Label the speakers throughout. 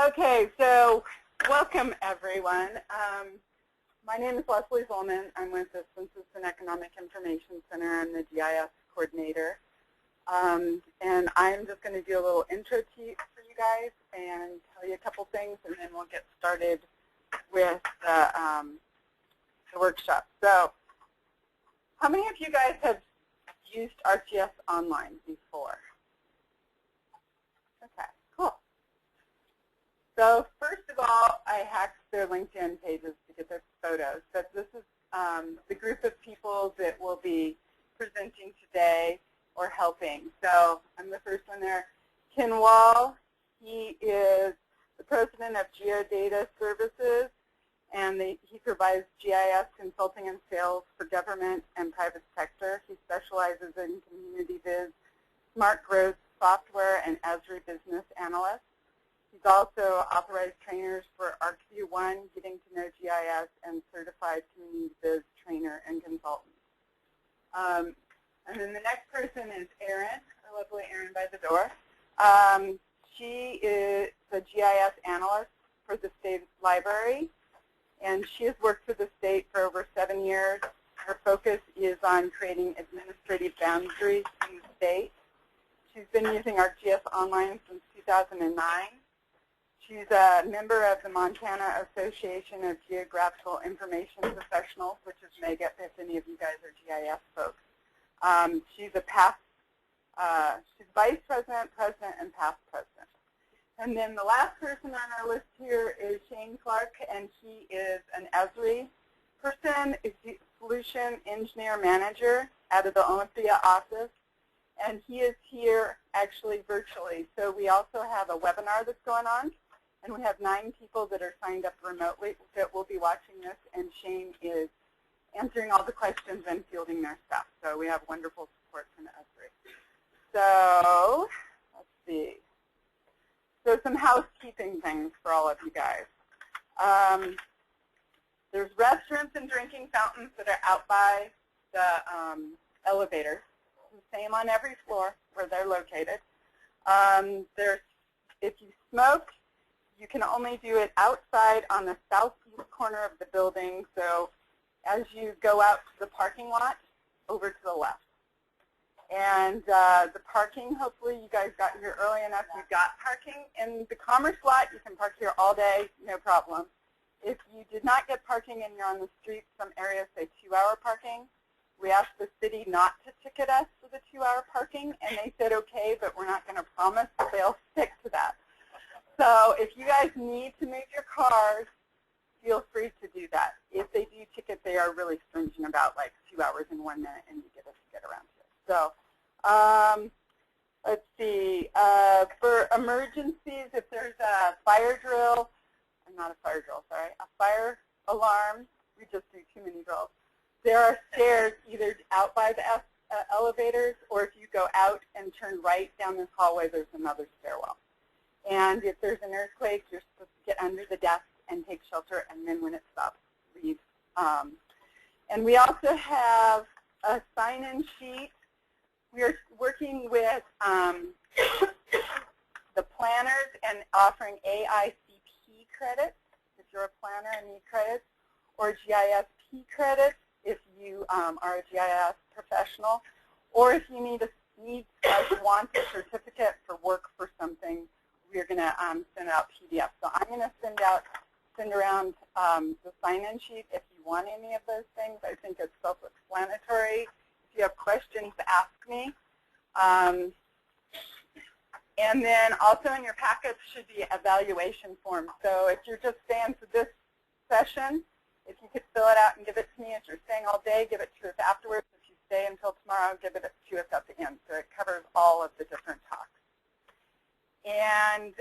Speaker 1: Okay, so welcome everyone. My name is Leslie Zolman. I'm with the Census Economic Information Center. I'm the GIS coordinator. And I'm just going to do a little intro for you guys and tell you a couple things, and then we'll get started with the workshop. So how many of you guys have used ArcGIS Online before? Okay, cool. So first of all, I hacked their LinkedIn pages to get their photos. But this is the group of people that will be presenting today or helping. So I'm the first one there. Ken Wall, he is the president of Geodata Services, and he provides GIS consulting and sales for government and private sector. He specializes in community viz, smart growth software, and Esri business analyst. He's also authorized trainers for ArcView1, Getting to Know GIS, and certified community viz trainer and consultant. And then the next person is Erin, our lovely Erin by the door. She is the GIS analyst for the state library, and she has worked for the state for over 7 years. Her focus is on creating administrative boundaries in the state. She's been using ArcGIS Online since 2009. She's a member of the Montana Association of Geographical Information Professionals, which is MEGA if any of you guys are GIS folks. She's vice president, president, and past president. And then the last person on our list here is Shane Clark, and he is an Esri person, is the solution engineer manager out of the Olympia office, and he is here actually virtually. So we also have a webinar that's going on, and we have 9 people that are signed up remotely that will be watching this, and Shane is answering all the questions and fielding their stuff. So we have wonderful support from Esri. So let's see. So some housekeeping things for all of you guys. There's restrooms and drinking fountains that are out by the elevators. The same on every floor where they're located. If you smoke, you can only do it outside on the southeast corner of the building. So as you go out to the parking lot, over to the left. And the parking, hopefully you guys got here early enough. You got parking in the Commerce lot. You can park here all day, no problem. If you did not get parking and you're on the street, some areas say 2-hour parking. We asked the city not to ticket us for the 2-hour parking, and they said okay, but we're not going to promise that they'll stick to that. So if you guys need to move your cars, feel free to do that. If they do ticket, they are really stringent about like 2 hours and 1 minute, and you get a ticket around here. So let's see. For emergencies, if there's a fire drill, not a fire drill, sorry, a fire alarm, we just do too many drills. There are stairs either out by the elevators, or if you go out and turn right down this hallway, there's another stairwell. And if there's an earthquake, you're supposed to get under the desk and take shelter, and then when it stops, leave. And we also have a sign-in sheet. We are working with the planners and offering AICP credits if you're a planner and need credits, or GISP credits if you are a GIS professional, or if you want a certificate for work for something, we're going to send out PDFs. So I'm going to send around the sign-in sheet if you want any of those things. I think it's self-explanatory. If you have questions, ask me. And then also in your packets should be evaluation forms. So if you're just staying for this session, if you could fill it out and give it to me. If you're staying all day, give it to us afterwards. If you stay until tomorrow, give it to us at the end. So it covers all of the different talks. And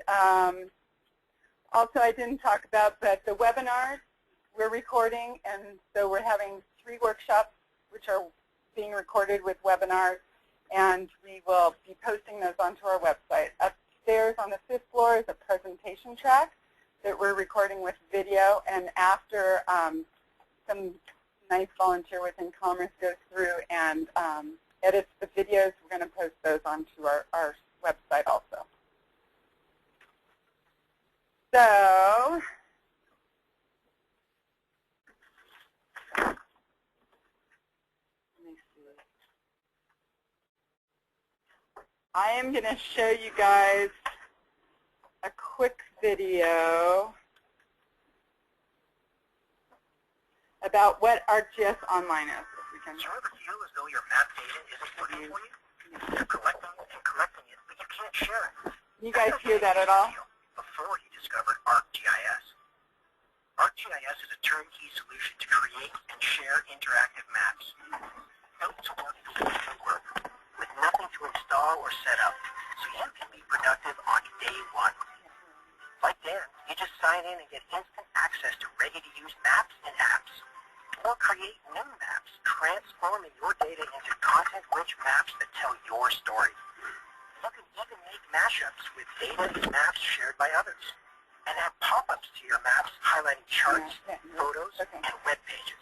Speaker 1: also I didn't talk about, but the webinars we're recording, and so we're having 3 workshops which are being recorded with webinars, and we will be posting those onto our website. Upstairs on the 5th floor is a presentation track that we're recording with video, and after some nice volunteer within Commerce goes through and edits the videos, we're going to post those onto our website also. So let me see. I am going to show you guys a quick video about what ArcGIS Online is. If we can.
Speaker 2: Do you ever feel as though your map data isn't working for you? You're collecting and collecting it, but you can't share it.
Speaker 1: You guys hear that at all?
Speaker 2: Before you discovered ArcGIS. ArcGIS is a turnkey solution to create and share interactive maps. Built to work the way you work, with nothing to install or set up, so you can be productive on day one. Like Dan, you just sign in and get instant access to ready-to-use maps and apps. Or create new maps, transforming your data into content-rich maps that tell your story. You can even make mashups with data and maps shared by others, and add pop-ups to your maps highlighting charts, photos, and web pages.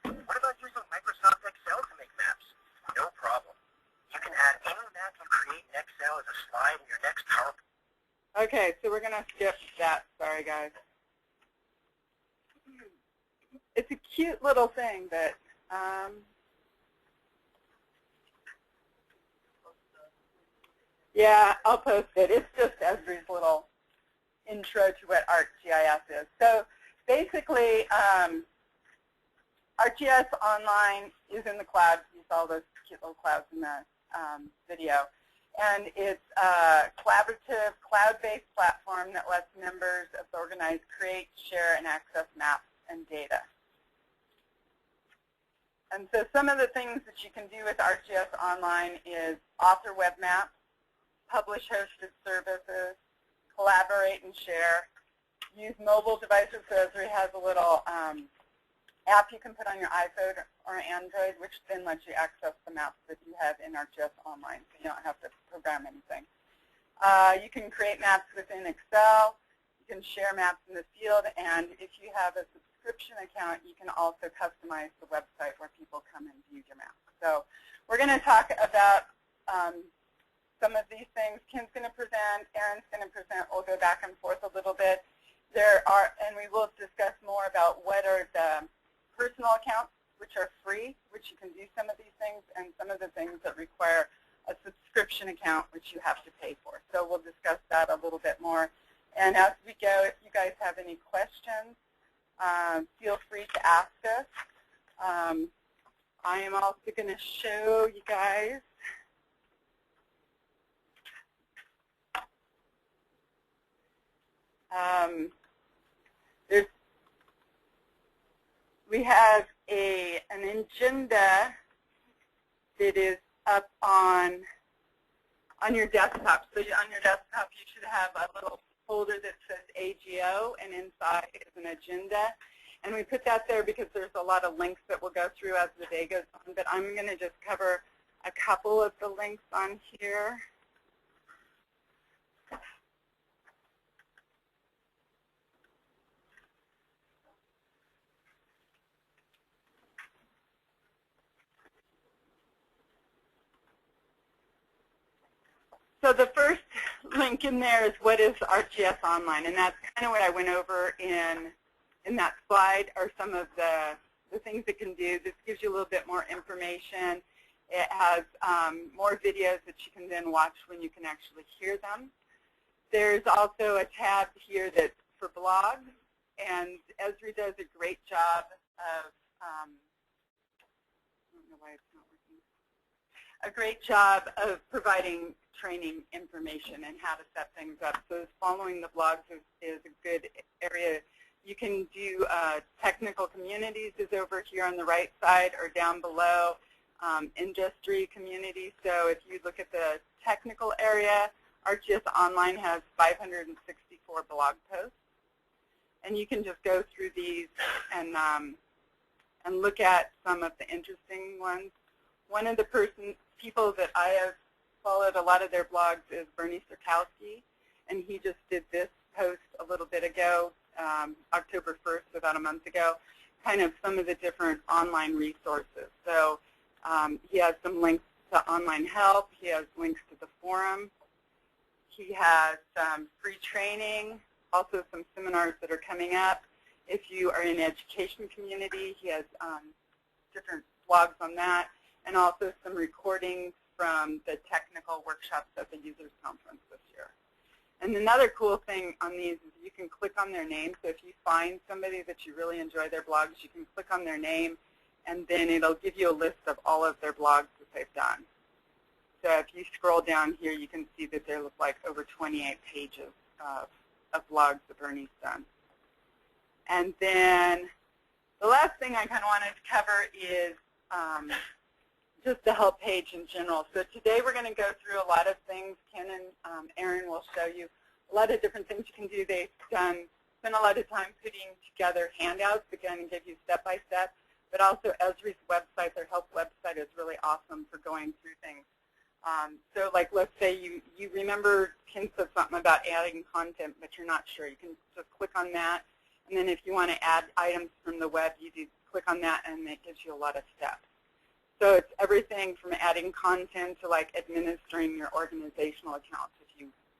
Speaker 2: What about using Microsoft Excel to make maps? No problem. You can add any map you create in Excel as a slide in your next PowerPoint.
Speaker 1: Okay, so we're going to skip that. Sorry, guys. It's a cute little thing, but yeah, I'll post it. It's just Esri's little intro to what ArcGIS is. So basically, ArcGIS Online is in the cloud. You saw those cute little clouds in the video. And it's a collaborative, cloud-based platform that lets members of the organized create, share, and access maps and data. And so some of the things that you can do with ArcGIS Online is author web maps, publish hosted services, collaborate and share, use mobile devices. So Esri has a little app you can put on your iPhone or Android, which then lets you access the maps that you have in ArcGIS Online, so you don't have to program anything. You can create maps within Excel. You can share maps in the field, and if you have a subscription account, you can also customize the website where people come and view your maps. So we're going to talk about some of these things. Ken's going to present. Erin's going to present. We'll go back and forth a little bit. And we will discuss more about what are the personal accounts, which are free, which you can do some of these things, and some of the things that require a subscription account, which you have to pay for. So we'll discuss that a little bit more. And as we go, if you guys have any questions, feel free to ask us. I am also going to show you guys we have an agenda that is up on your desktop. So on your desktop, you should have a little folder that says AGO, and inside is an agenda. And we put that there because there's a lot of links that we'll go through as the day goes on. But I'm going to just cover a couple of the links on here. So the first link in there is what is ArcGIS Online, and that's kind of what I went over in that slide, are some of the things it can do. This gives you a little bit more information. It has more videos that you can then watch when you can actually hear them. There's also a tab here that's for blogs, and Esri does a great job of, I don't know why it's not working, a great job of providing training information and how to set things up. So following the blogs is a good area. You can do technical communities is over here on the right side, or down below, industry communities. So if you look at the technical area, ArcGIS Online has 564 blog posts. And you can just go through these and look at some of the interesting ones. One of the people that I have followed a lot of their blogs is Bernie Sirkowski, and he just did this post a little bit ago, October 1st, about a month ago, kind of some of the different online resources. So he has some links to online help. He has links to the forum. He has free training, also some seminars that are coming up. If you are in education community, he has different blogs on that, and also some recordings from the technical workshops at the Users Conference this year. And another cool thing on these is you can click on their name. So if you find somebody that you really enjoy their blogs, you can click on their name, and then it'll give you a list of all of their blogs that they've done. So if you scroll down here, you can see that there look like over 28 pages of blogs that Bernie's done. And then the last thing I kind of wanted to cover is just the help page in general. So today we're going to go through a lot of things. Ken and Erin will show you a lot of different things you can do. They've spent a lot of time putting together handouts that kind of give you step-by-step, but also Esri's website, their help website, is really awesome for going through things. So like let's say you remember Ken said something about adding content, but you're not sure. You can just click on that, and then if you want to add items from the web, you do click on that, and it gives you a lot of steps. So it's everything from adding content to like administering your organizational accounts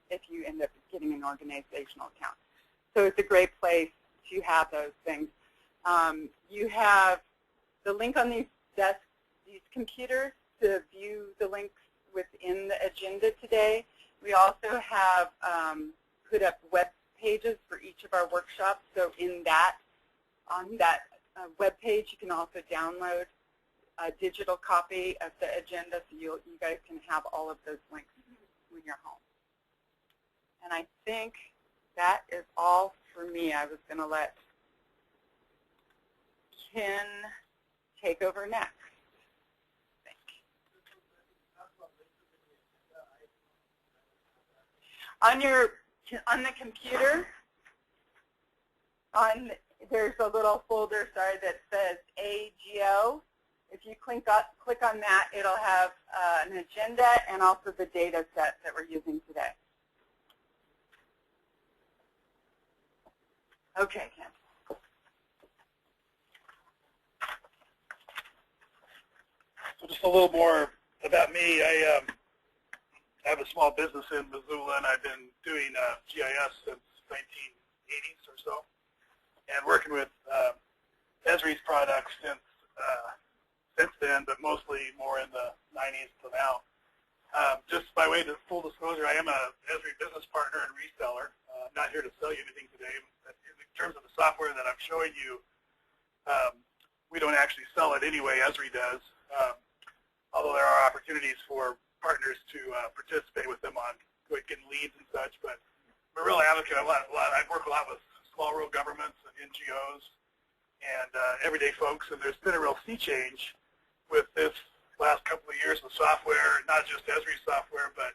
Speaker 1: if you end up getting an organizational account. So it's a great place to have those things. You have the link on these desks, these computers, to view the links within the agenda today. We also have put up web pages for each of our workshops. So in that, on that web page, you can also download a digital copy of the agenda, so you guys can have all of those links when you're home. And I think that is all for me. I was going to let Ken take over next. On the computer, there's a little folder, that says AGO. If you click on that, it'll have an agenda and also the data set that we're using today. Okay, Ken.
Speaker 3: So just a little more about me. I have a small business in Missoula, and I've been doing GIS since 1980s or so, and working with Esri's products since then, but mostly more in the 90s to now. Just by way of full disclosure, I am a Esri business partner and reseller. I'm not here to sell you anything today. In terms of the software that I'm showing you, we don't actually sell it anyway, Esri does, although there are opportunities for partners to participate with them on getting leads and such. But we're really advocating a lot. I work a lot with small rural governments and NGOs and everyday folks, and there's been a real sea change with this last couple of years with software, not just Esri software, but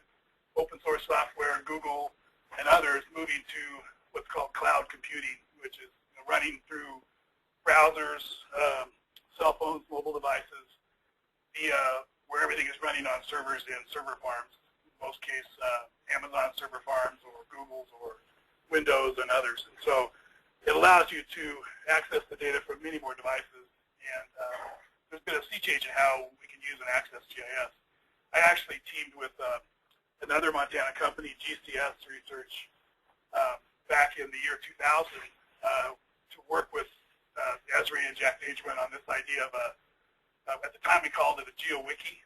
Speaker 3: open source software, Google, and others moving to what's called cloud computing, which is running through browsers, cell phones, mobile devices, where everything is running on servers in server farms. In most cases, Amazon server farms or Google's or Windows and others. And so it allows you to access the data from many more devices. And there's been a sea change in how we can use and access GIS. I actually teamed with another Montana company, GCS Research, back in the year 2000 to work with Esri and Jack Dageman on this idea of at the time we called it a GeoWiki,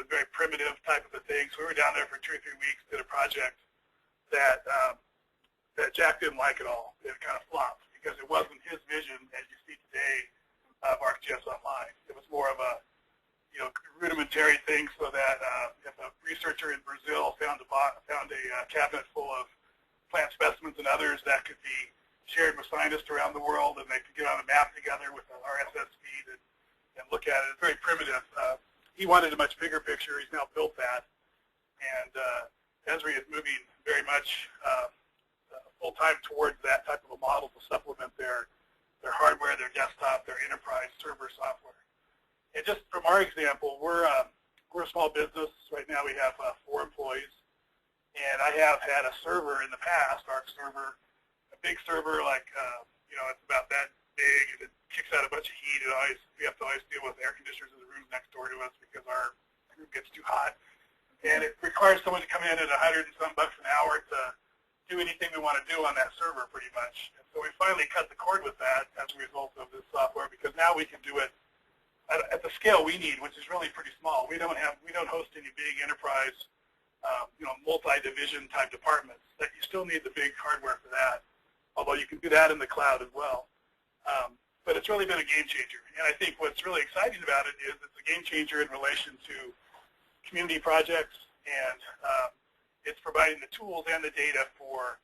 Speaker 3: very primitive type of a thing. So we were down there for 2 or 3 weeks, did a project that Jack didn't like at all. It kind of flopped because it wasn't his vision as you see today of ArcGIS Online. It was more of a rudimentary thing, so that if a researcher in Brazil found a cabinet full of plant specimens and others, that could be shared with scientists around the world, and they could get on a map together with an RSS feed and look at it. It's very primitive. He wanted a much bigger picture. He's now built that, and Esri is moving very much full-time towards that type of a model to supplement their hardware, their desktop, their enterprise server software. And just from our example, we're a small business. Right now we have 4 employees, and I have had a server in the past, Arc server, a big server like it's about that big, and it kicks out a bunch of heat. We have to always deal with air conditioners in the rooms next door to us because our room gets too hot. And it requires someone to come in at $100 and some bucks an hour to do anything we want to do on that server pretty much. And so we finally cut the cord with that as a result of this software, because now we can do it at the scale we need, which is really pretty small. We don't host any big enterprise, multi-division type departments. That you still need the big hardware for that, although you can do that in the cloud as well. But it's really been a game changer. And I think what's really exciting about it is it's a game changer in relation to community projects, and it's providing the tools and the data for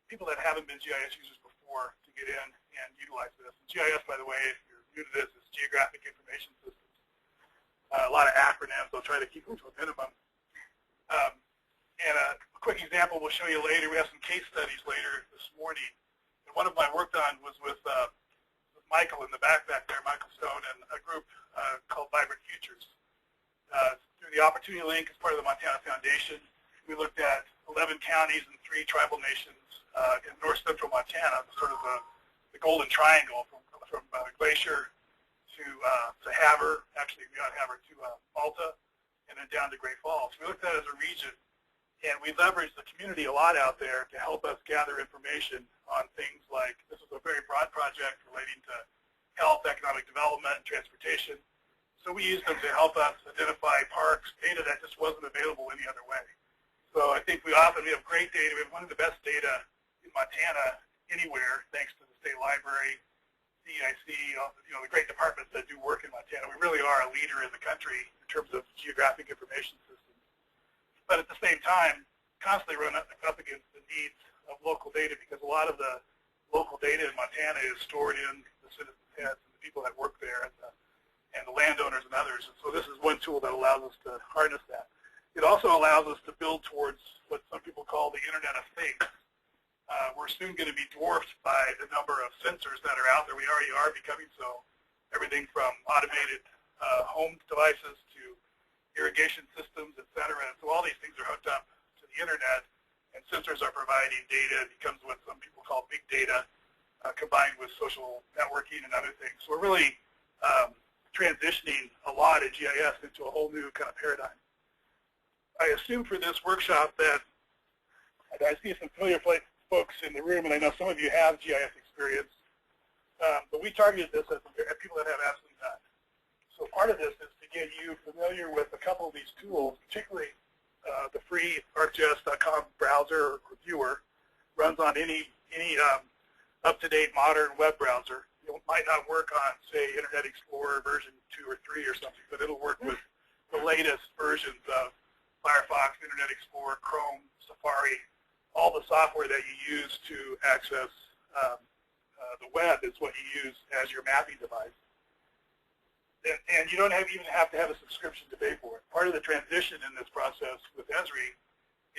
Speaker 3: people that haven't been GIS users before to get in and utilize this. And GIS, by the way, if you're new to this, is Geographic Information Systems. A lot of acronyms. I'll try to keep them to a minimum. And a quick example we'll show you later. We have some case studies later this morning. And one of my work on was with Michael in the back there, Michael Stone, and a group called Vibrant Futures. Through the Opportunity Link as part of the Montana Foundation, we looked at 11 counties and 3 tribal nations in north central Montana, sort of the Golden Triangle from Glacier to Havre, actually beyond Havre to Alta, and then down to Great Falls. We looked at it as a region, and we leveraged the community a lot out there to help us gather information on things like, this is a very broad project relating to health, economic development, and transportation. So we used them to help us identify parks, data that just wasn't available any other way. So I think we have great data. We have one of the best data in Montana anywhere, thanks to the state library, CEIC, the great departments that do work in Montana. We really are a leader in the country in terms of geographic information systems. But at the same time, constantly run up against the needs of local data, because a lot of the local data in Montana is stored in the citizens' heads and the people that work there and the landowners and others. And so this is one tool that allows us to harness that. It also allows us to build towards what some people call the Internet of Things. We're soon going to be dwarfed by the number of sensors that are out there. We already are becoming so. Everything from automated home devices to irrigation systems, et cetera. And so all these things are hooked up to the Internet, and sensors are providing data. It becomes what some people call big data, combined with social networking and other things. So we're really transitioning a lot at GIS into a whole new kind of paradigm. I assume for this workshop that I see some familiar folks in the room, and I know some of you have GIS experience, but we targeted this at people that have absolutely none. So part of this is to get you familiar with a couple of these tools, particularly the free ArcGIS.com browser or viewer. Runs on any up-to-date modern web browser. It might not work on, say, Internet Explorer version 2 or 3 or something, but it'll work with the latest versions of Firefox, Internet Explorer, Chrome, Safari. All the software that you use to access the web is what you use as your mapping device. And you don't even have to have a subscription to pay for it. Part of the transition in this process with Esri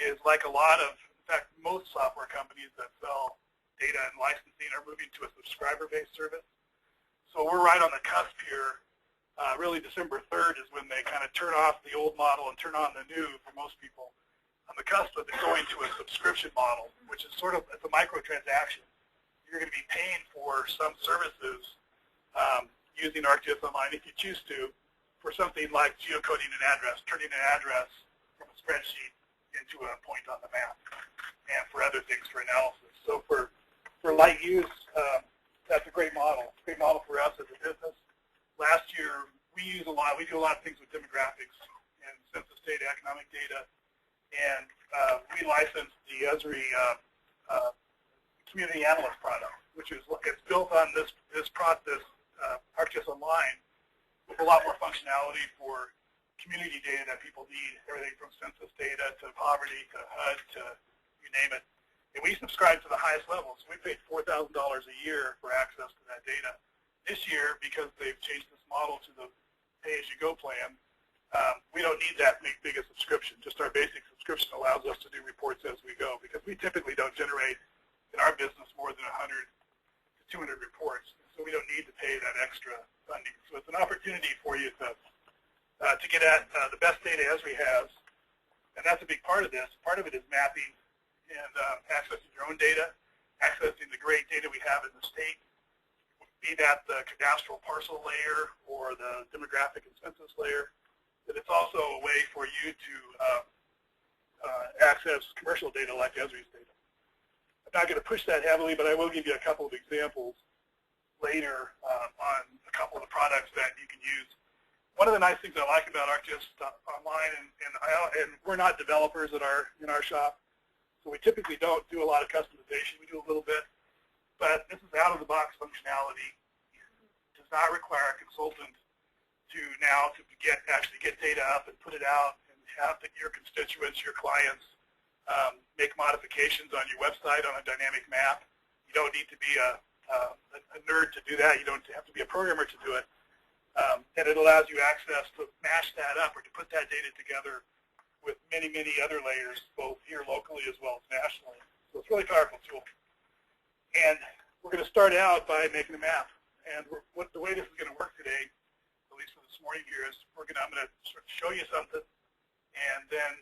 Speaker 3: is, like a lot of, in fact, most software companies that sell data and licensing are moving to a subscriber-based service. So we're right on the cusp here. Really, December 3rd is when they kind of turn off the old model and turn on the new for most people. On the cusp of going to a subscription model, which is sort of, it's a microtransaction. You're going to be paying for some services using ArcGIS Online, if you choose to, for something like geocoding an address, turning an address from a spreadsheet into a point on the map, and for other things for analysis. So for light use, that's a great model. It's a great model for us as a business. Last year, we do a lot of things with demographics and census data, economic data, and we licensed the Esri community analyst product, which is, it's built on this ArcGIS Online, with a lot more functionality for community data that people need, everything from census data to poverty to HUD to you name it. And we subscribe to the highest levels. We paid $4,000 a year for access to that data. This year, because they've changed this model to the pay-as-you-go plan, we don't need that big a subscription. Just our basic subscription allows us to do reports as we go, because we typically don't generate in our business more than 100 to 200 reports. So we don't need to pay that extra funding. So it's an opportunity for you to get at the best data Esri has, and that's a big part of this. Part of it is mapping and accessing your own data, accessing the great data we have in the state, be that the cadastral parcel layer or the demographic and census layer. But it's also a way for you to access commercial data like Esri's data. I'm not going to push that heavily, but I will give you a couple of examples later on a couple of the products that you can use. One of the nice things I like about ArcGIS Online, and we're not developers in our shop, so we typically don't do a lot of customization. We do a little bit, but this is out-of-the-box functionality. It does not require a consultant to actually get data up and put it out and have your constituents, your clients, make modifications on your website on a dynamic map. You don't need to be a nerd to do that. You don't have to be a programmer to do it. And it allows you access to mash that up or to put that data together with many, many other layers, both here locally as well as nationally. So it's a really powerful tool. And we're going to start out by making a map. And the way this is going to work today, at least for this morning here, is I'm going to sort of show you something, and then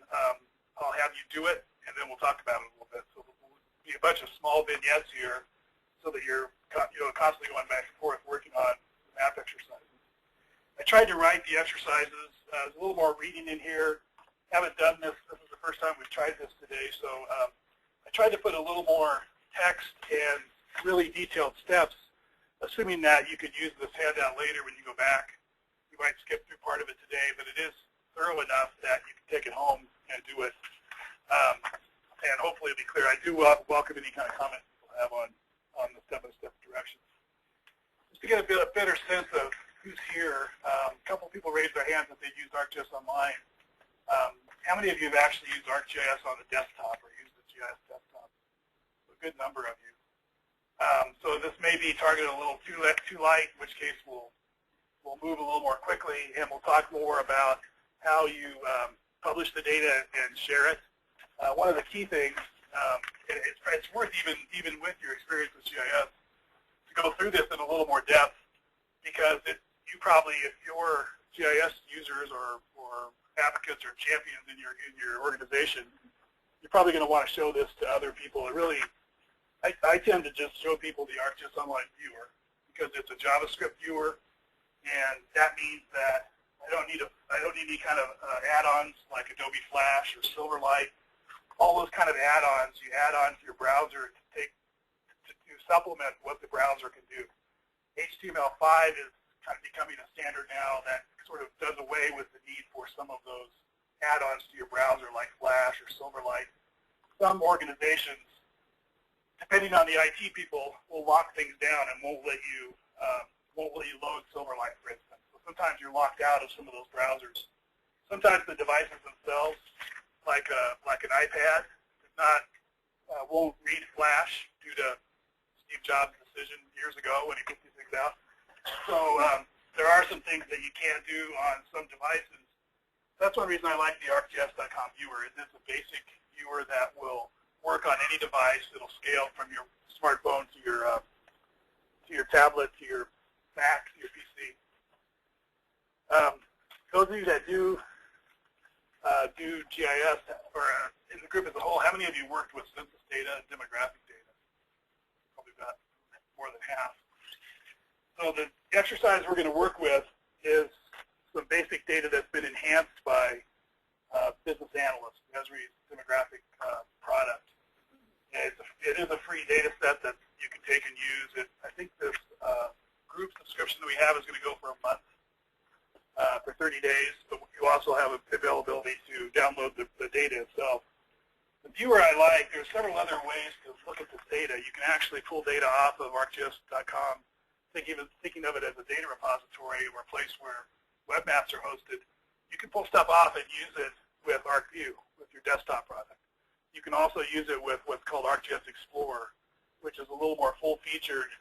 Speaker 3: I'll have you do it, and then we'll talk about it a little bit. So there'll be a bunch of small vignettes here so that you're constantly going back and forth working on the map exercises. I tried to write the exercises. There's a little more reading in here. Haven't done this. This is the first time we've tried this today, so I tried to put a little more text and really detailed steps, assuming that you could use this handout later when you go back. You might skip through part of it today, but it is thorough enough that you can take it home and do it. And hopefully it'll be clear. I do welcome any kind of comment people have on the step-by-step directions. Just to get a better sense of who's here, a couple people raised their hands that they've used ArcGIS Online. How many of you have actually used ArcGIS on the desktop or used the GIS desktop? A good number of you. So this may be targeted a little too light, in which case we'll move a little more quickly, and we'll talk more about how you publish the data and share it. One of the key things, it's worth even with your experience with GIS to go through this in a little more depth, because you probably, if your GIS users or advocates or champions in your organization, you're probably going to want to show this to other people. It really, I tend to just show people the ArcGIS Online viewer because it's a JavaScript viewer, and that means that I don't need any kind of add-ons like Adobe Flash or Silverlight. All those kind of add-ons you add on to your browser to supplement what the browser can do. HTML5 is kind of becoming a standard now that sort of does away with the need for some of those add-ons to your browser like Flash or Silverlight. Some organizations, depending on the IT people, will lock things down and won't let you load Silverlight, for instance. So sometimes you're locked out of some of those browsers. Sometimes the devices themselves, like an iPad, won't read Flash due to Steve Jobs' decision years ago when he put these things out. So there are some things that you can't do on some devices. That's one reason I like the ArcGIS.com viewer. It's a basic viewer that will work on any device. It'll scale from your smartphone to your tablet, to your Mac, to your PC. Those of you that do GIS, or in the group as a whole, how many of you worked with census data and demographic data? Probably about more than half. So the exercise we're going to work with is some basic data that's been enhanced by business analysts, Esri's demographic product. It is a free data set that you can take and use. I think this group subscription that we have is going to go for a month, for 30 days, but you also have availability to download the data itself. The viewer I like, there's several other ways to look at this data. You can actually pull data off of ArcGIS.com, thinking of it as a data repository or a place where web maps are hosted. You can pull stuff off and use it with ArcView, with your desktop product. You can also use it with what's called ArcGIS Explorer, which is a little more full-featured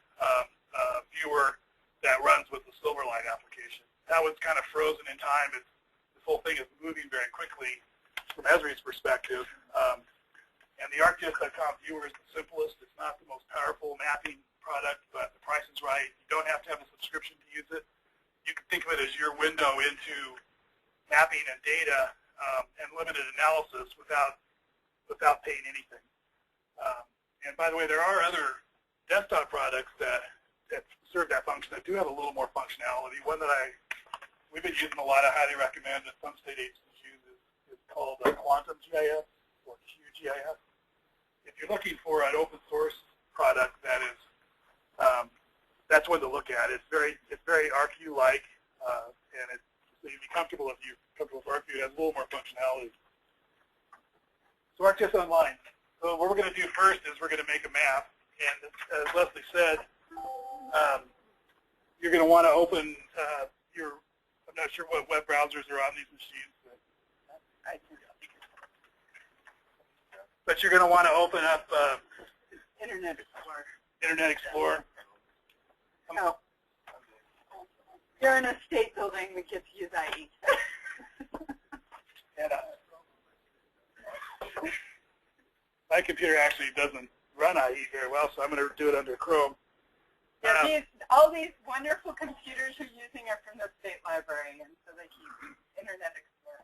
Speaker 3: viewer that runs with the Silverlight application. That was kind of frozen in time. This whole thing is moving very quickly from Esri's perspective. And the ArcGIS.com viewer is the simplest. It's not the most powerful mapping product, but the price is right. You don't have to have a subscription to use it. You can think of it as your window into mapping and data and limited analysis without paying anything. And by the way, there are other desktop products that serve that function that do have a little more functionality. One that we've been using a lot, I highly recommend, that some state agencies use is called Quantum GIS or QGIS. if you're looking for an open source product, that's one to look at. It's very ArcGIS-like, and so you'd be comfortable if you're comfortable with ArcGIS. It has a little more functionality. So ArcGIS Online. So what we're going to do first is we're going to make a map, and as Leslie said, you're going to want to open I'm not sure what web browsers are on these machines, but you're going to want to open up
Speaker 1: Internet Explorer.
Speaker 3: Internet Explorer.
Speaker 1: No. You're in a state building, we get to use IE.
Speaker 3: And, my computer actually doesn't run IE very well, so I'm going to do it under Chrome.
Speaker 1: Yeah, all these wonderful computers you're using are from the state library, and so they keep Internet Explorer.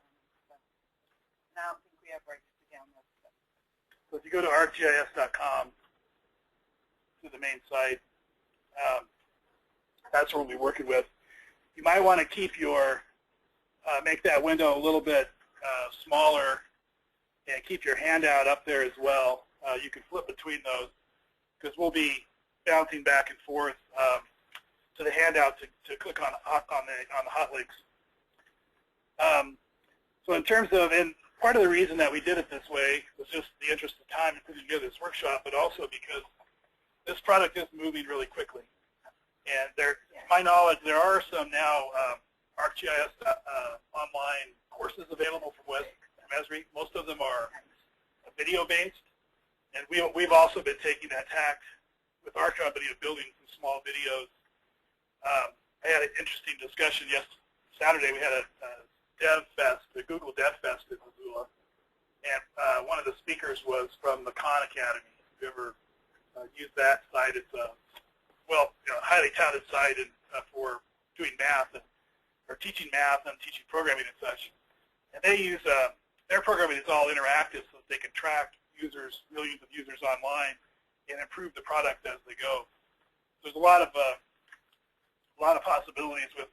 Speaker 1: And I don't think we have rights to download stuff.
Speaker 3: So if you go to arcgis.com, to the main site, that's what we'll be working with. You might want to keep make that window a little bit smaller, and keep your handout up there as well. You can flip between those, because we'll be bouncing back and forth to the handout to click on the hot links. So in terms of, and part of the reason that we did it this way was just the interest of time in putting together this workshop, but also because this product is moving really quickly. And to my knowledge, there are some now ArcGIS online courses available from Esri. Most of them are video-based, and we've also been taking that tack with our company of building some small videos. I had an interesting discussion Saturday. We had a Dev Fest, the Google Dev Fest in Missoula, and one of the speakers was from the Khan Academy. If you ever used that site, it's a highly touted site for doing math or teaching math and teaching programming and such. And they use their programming is all interactive, so that they can track users, millions of users online, and improve the product as they go. There's a lot of possibilities with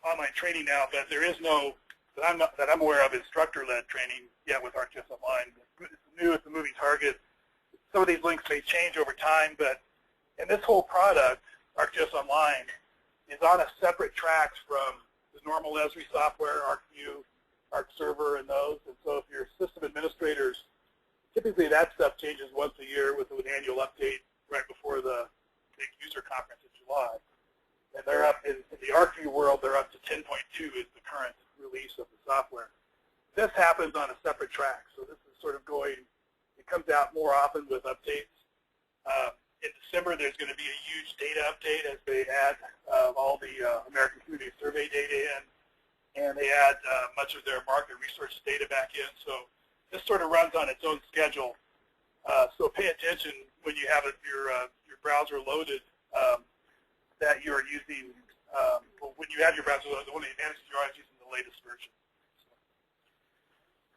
Speaker 3: online training now, but there is no that I'm aware of instructor-led training yet with ArcGIS Online. It's new, it's a moving target. Some of these links may change over time, but and this whole product, ArcGIS Online, is on a separate track from the normal Esri software, ArcView, ArcServer, and those. And so if you're system administrators, typically that stuff changes once a year with an annual update right before the big user conference in July. And they're up in the ArcView world, they're up to 10.2 is the current release of the software. This happens on a separate track, so this is sort of going, it comes out more often with updates. In December, there's going to be a huge data update as they add all the American Community Survey data in, and they add much of their market research data back in. So this sort of runs on its own schedule. So pay attention when you have your browser loaded that you're using. When you have your browser loaded, one of the advantages you're always using the latest version.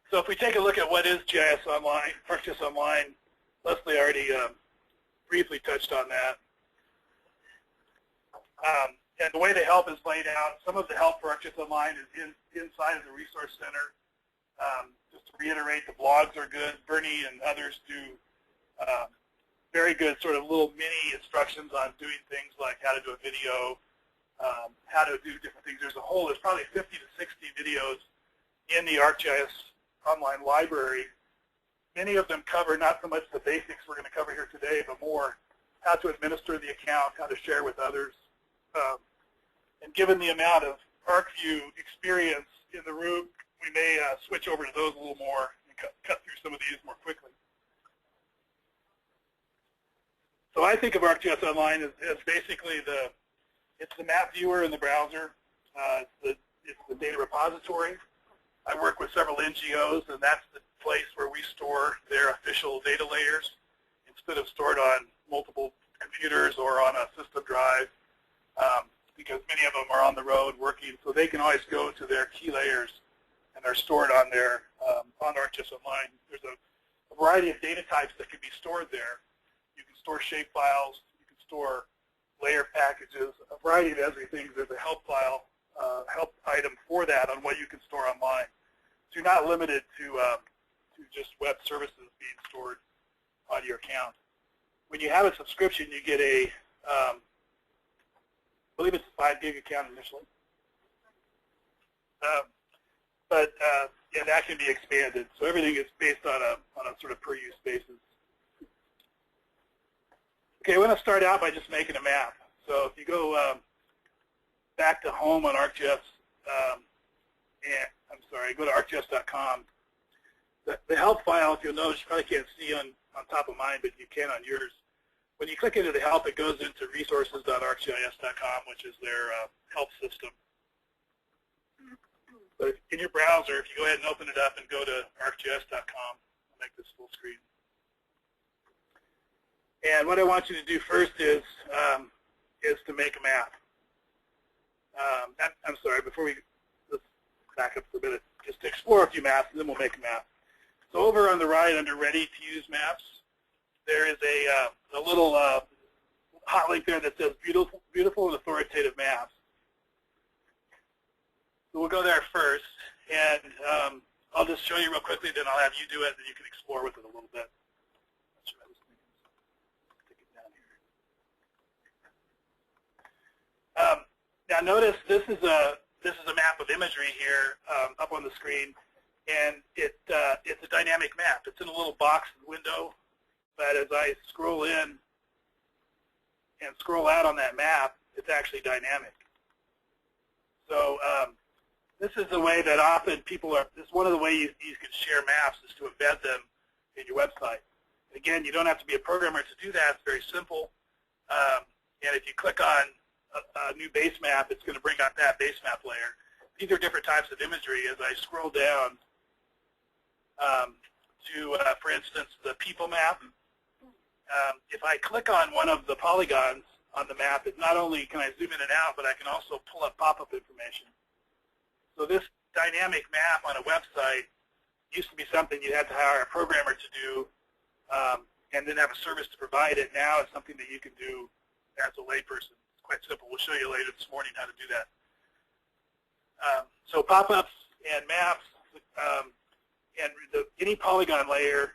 Speaker 3: So if we take a look at what is GIS Online, ArcGIS Online, Leslie already briefly touched on that. And the way the help is laid out, some of the help for ArcGIS Online is inside of the Resource Center. Just to reiterate, the blogs are good. Bernie and others do very good sort of little mini instructions on doing things like how to do a video, how to do different things. There's probably 50 to 60 videos in the ArcGIS Online library. Many of them cover not so much the basics we're going to cover here today, but more how to administer the account, how to share with others. And given the amount of ArcView experience in the room, we may switch over to those a little more and cut through some of these more quickly. So I think of ArcGIS Online as basically it's the map viewer in the browser. It's the data repository. I work with several NGOs, and that's the place where we store their official data layers instead of stored on multiple computers or on a system drive, because many of them are on the road working, so they can always go to their key layers, and they're stored on their on ArcGIS Online. There's a variety of data types that can be stored there. You can store shape files, you can store layer packages, a variety of Esri things. There's a help file, help item for that on what you can store online. So you're not limited to just web services being stored on your account. When you have a subscription, you get a, I believe it's a 5 gig account initially. And that can be expanded. So everything is based on a sort of per use basis. Okay, I want to start out by just making a map. So if you go back to home on ArcGIS, go to ArcGIS.com. The help file, if you'll notice, you probably can't see on top of mine, but you can on yours. When you click into the help, it goes into resources.arcgis.com, which is their help system. But in your browser, if you go ahead and open it up and go to ArcGIS.com, I'll make this full screen. And what I want you to do first is to make a map. I'm sorry, let's back up for a minute, just to explore a few maps, and then we'll make a map. So over on the right, under Ready to Use Maps, there is a little hot link there that says Beautiful and Authoritative Maps. So we'll go there first, and I'll just show you real quickly, then I'll have you do it, and you can explore with it a little bit. Now notice this is a map of imagery here up on the screen, and it's a dynamic map. It's in a little box window, but as I scroll in and scroll out on that map, it's actually dynamic. So this is the way that often this is one of the ways you can share maps is to embed them in your website. Again, you don't have to be a programmer to do that. It's very simple. And if you click on a new base map, it's going to bring up that base map layer. These are different types of imagery. As I scroll down to, for instance, the people map, if I click on one of the polygons on the map, it not only can I zoom in and out, but I can also pull up pop-up information. So this dynamic map on a website used to be something you had to hire a programmer to do and then have a service to provide it. Now it's something that you can do as a layperson. It's quite simple. We'll show you later this morning how to do that. So pop-ups and maps, and any polygon layer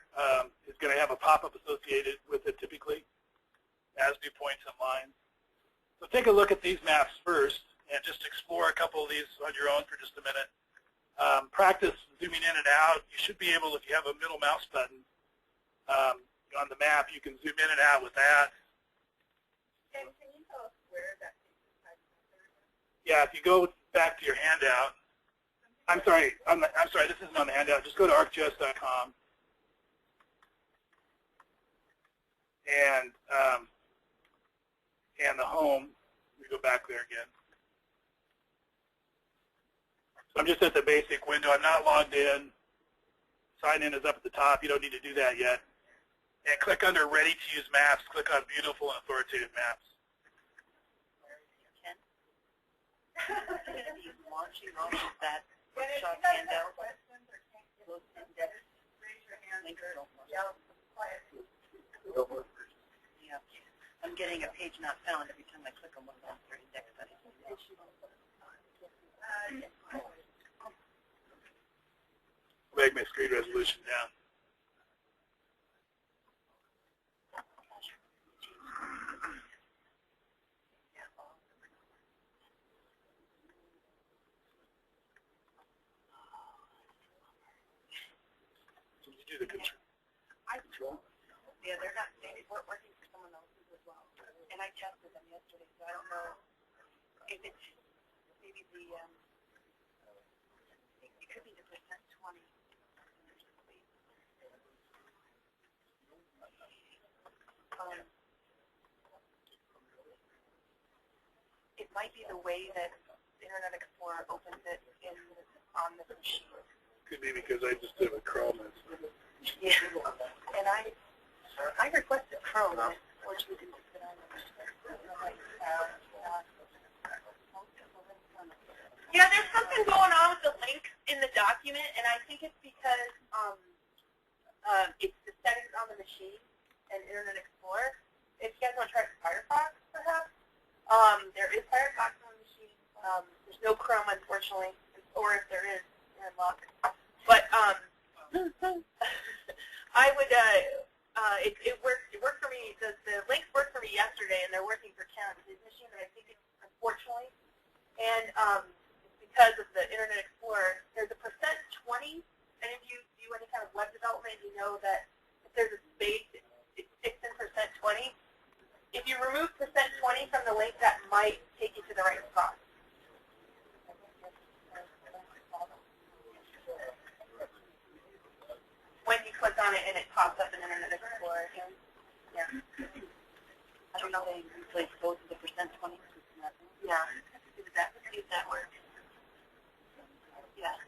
Speaker 3: is going to have a pop-up associated with it typically, as do points and lines. So take a look at these maps first and just explore a couple of these on your own for just a minute. Practice zooming in and out. You should be able, if you have a middle mouse button on the map, you can zoom in and out with that.
Speaker 1: And can you tell us where that is?
Speaker 3: Yeah, if you go back to your handout, I'm sorry, this isn't on the handout. Just go to ArcGIS.com and the home. We go back there again. So I'm just at the basic window. I'm not logged in. Sign in is up at the top. You don't need to do that yet. And click under Ready to Use Maps. Click on Beautiful and Authoritative Maps.
Speaker 4: He's launching off of that workshop handout. Those index. Yeah. I'm getting a page not found every time I click on one of those index studies.
Speaker 3: Make my screen resolution down. Do the control.
Speaker 4: Yeah, they're not. They weren't working for someone else's as well. And I tested them yesterday, so I don't know if it's maybe the. It could be the %20. It might be the way that Internet Explorer opens it on this machine.
Speaker 3: Could be because I just did a Chrome.
Speaker 4: Yeah, and I requested Chrome, unfortunately didn't fit on it. Yeah, there's something going on with the link in the document, and I think it's because it's the settings on the machine and Internet Explorer. If you guys want to try Firefox, perhaps, there is Firefox on the machine. There's no Chrome, unfortunately, or if there is, you're in luck. But I would, it yesterday, and they're working for Ken. His machine, I think, unfortunately, and because of the Internet Explorer, there's a %20. And if you do any kind of web development, you know that if there's a space, it sticks in %20. If you remove %20 from the link, that might take you to the right spot. When you click on it and it pops up in Internet Explorer. Yeah. I don't know if they usually go to the %20. Yeah. See if that works. Yeah.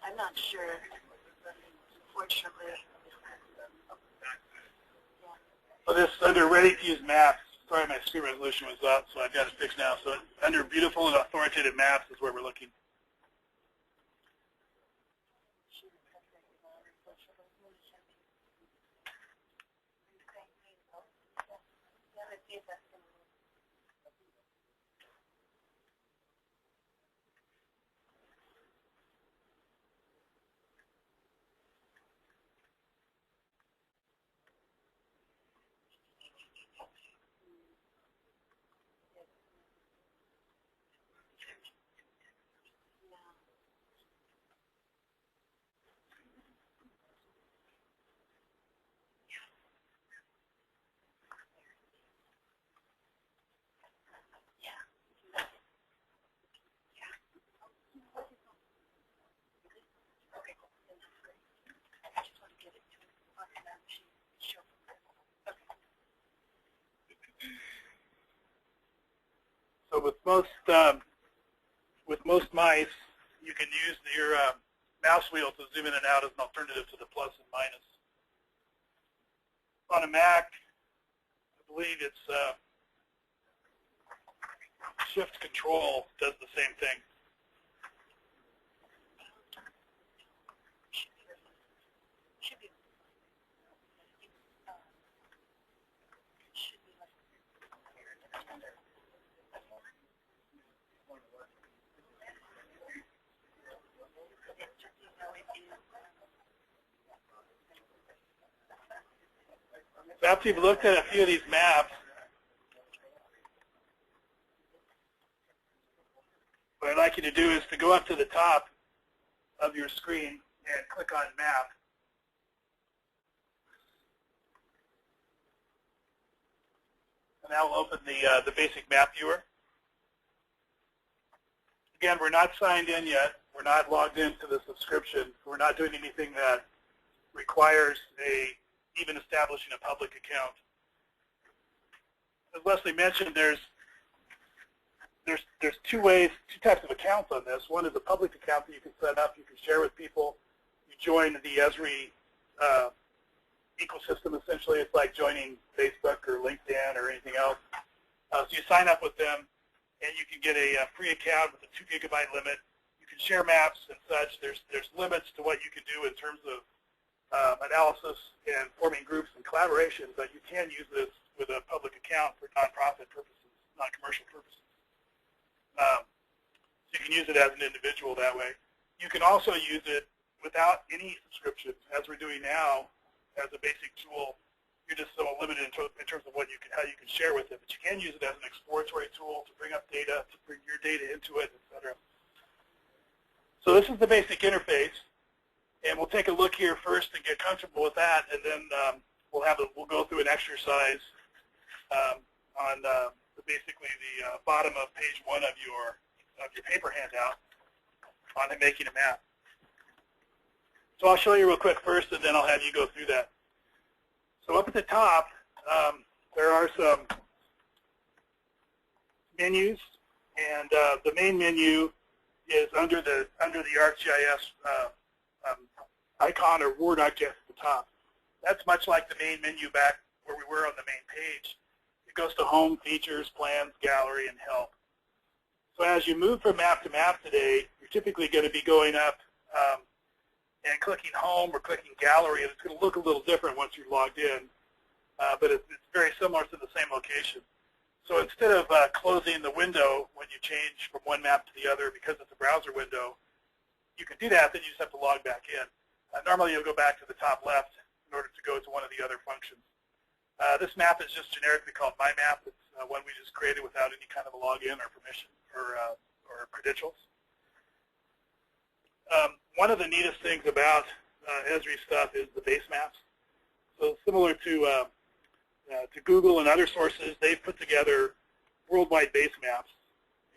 Speaker 4: I'm not sure, unfortunately.
Speaker 3: So this, under Ready to Use Maps, sorry my screen resolution was up, so I've got it fixed now. So under Beautiful and Authoritative Maps is where we're looking. So with most mice, you can use your mouse wheel to zoom in and out as an alternative to the plus and minus. On a Mac, I believe it's Shift Control does the same thing. So after you've looked at a few of these maps, what I'd like you to do is to go up to the top of your screen and click on Map. And that will open the basic map viewer. Again, we're not signed in yet. We're not logged into the subscription. We're not doing anything that requires even establishing a public account. As Leslie mentioned, there's two types of accounts on this. One is a public account that you can set up, you can share with people. You join the Esri ecosystem, essentially. It's like joining Facebook or LinkedIn or anything else. So you sign up with them, and you can get a free account with a 2 GB limit. You can share maps and such. There's limits to what you can do in terms of analysis and forming groups and collaboration, but you can use this with a public account for nonprofit purposes, non-commercial purposes. So you can use it as an individual that way. You can also use it without any subscription, as we're doing now, as a basic tool. You're just so limited in terms of how you can share with it, but you can use it as an exploratory tool to bring up data, to bring your data into it, etc. So this is the basic interface. And we'll take a look here first and get comfortable with that, and then we'll go through an exercise on basically the bottom of page 1 of your paper handout on making a map. So I'll show you real quick first, and then I'll have you go through that. So up at the top, there are some menus, and the main menu is under the ArcGIS icon or word ArcGIS at the top. That's much like the main menu back where we were on the main page. It goes to Home, Features, Plans, Gallery, and Help. So as you move from map to map today, you're typically going to be going up and clicking Home or clicking Gallery, and it's going to look a little different once you're logged in, but it's very similar to the same location. So instead of closing the window when you change from one map to the other because it's a browser window, you can do that, then you just have to log back in. Normally you'll go back to the top left in order to go to one of the other functions. This map is just generically called My Map. It's one we just created without any kind of a login or permission or credentials. One of the neatest things about Esri stuff is the base maps. So similar to Google and other sources, they've put together worldwide base maps,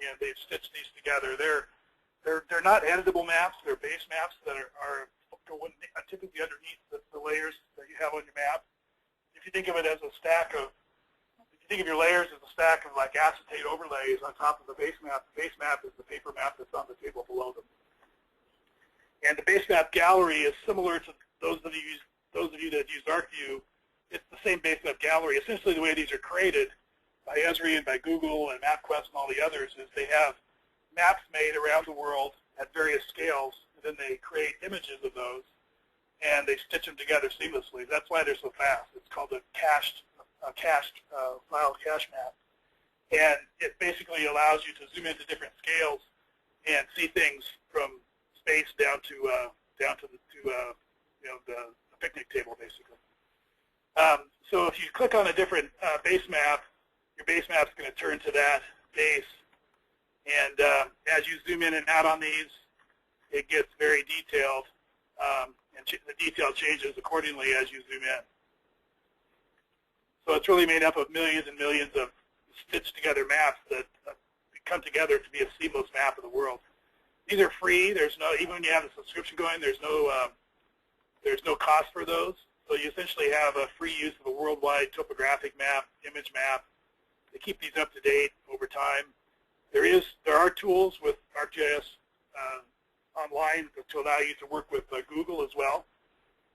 Speaker 3: and they've stitched these together. They're not editable maps. They're base maps that are typically underneath the layers that you have on your map. If you think of it as a stack of, if you think of your layers as a stack of like acetate overlays on top of the base map is the paper map that's on the table below them. And the base map gallery is similar to those of you that use ArcView. It's the same base map gallery. Essentially, the way these are created by Esri and by Google and MapQuest and all the others is they have maps made around the world at various scales, and then they create images of those, and they stitch them together seamlessly. That's why they're so fast. It's called a cached file cache map, and it basically allows you to zoom into different scales and see things from space down to the picnic table, basically. So if you click on a different base map, your base map is going to turn to that base. And as you zoom in and out on these, it gets very detailed, and the detail changes accordingly as you zoom in. So it's really made up of millions and millions of stitched together maps that come together to be a seamless map of the world. These are free. There's no, even when you have a subscription going, there's no cost for those. So you essentially have a free use of a worldwide topographic map, image map. They keep these up to date over time. There are tools with ArcGIS Online to allow you to work with Google as well.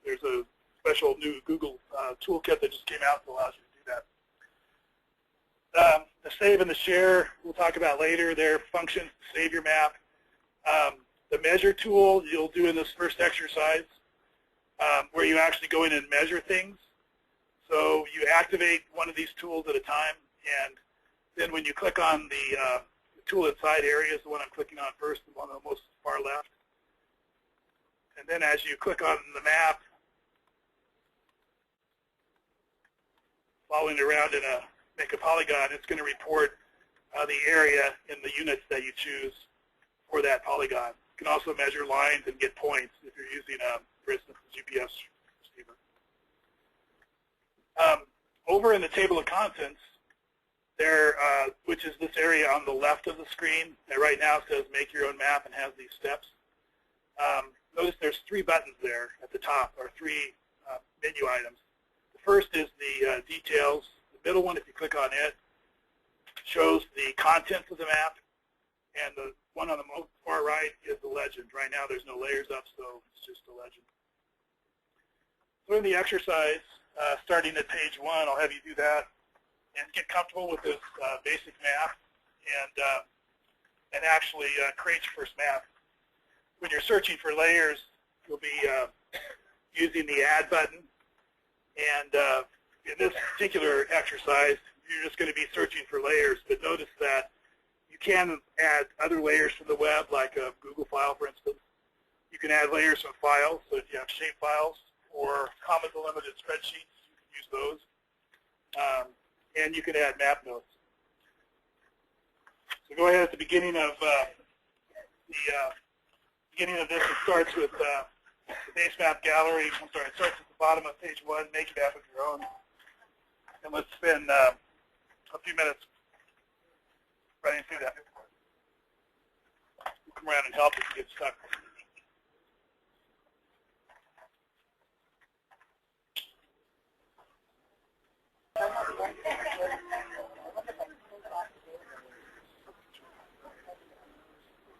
Speaker 3: There's a special new Google toolkit that just came out that allows you to do that. The save and the share we'll talk about later. They're functions to save your map. The measure tool you'll do in this first exercise, where you actually go in and measure things. So you activate one of these tools at a time, and then when you click on the tool inside area is the one I'm clicking on first, the one on the most far left. And then as you click on the map, following around in make a polygon, it's going to report the area in the units that you choose for that polygon. You can also measure lines and get points if you're using, for instance, a GPS receiver. Over in the table of contents, there, which is this area on the left of the screen, that right now says Make Your Own Map and has these steps. Notice there's 3 buttons there at the top, or 3 menu items. The first is the details. The middle one, if you click on it, shows the contents of the map, and the one on the most far right is the legend. Right now there's no layers up, so it's just a legend. So in the exercise, starting at page 1, I'll have you do that and get comfortable with this basic map and actually create your first map. When you're searching for layers, you'll be using the Add button. And in this particular exercise, you're just going to be searching for layers. But notice that you can add other layers from the web, like a Google file, for instance. You can add layers from files. So if you have shape files or comma-delimited spreadsheets, you can use those. And you can add map notes. So go ahead at the beginning of this. It starts with the base map gallery. I'm sorry, it starts at the bottom of page 1. Make a map of your own. And let's spend a few minutes running through that. We'll come around and help if you get stuck.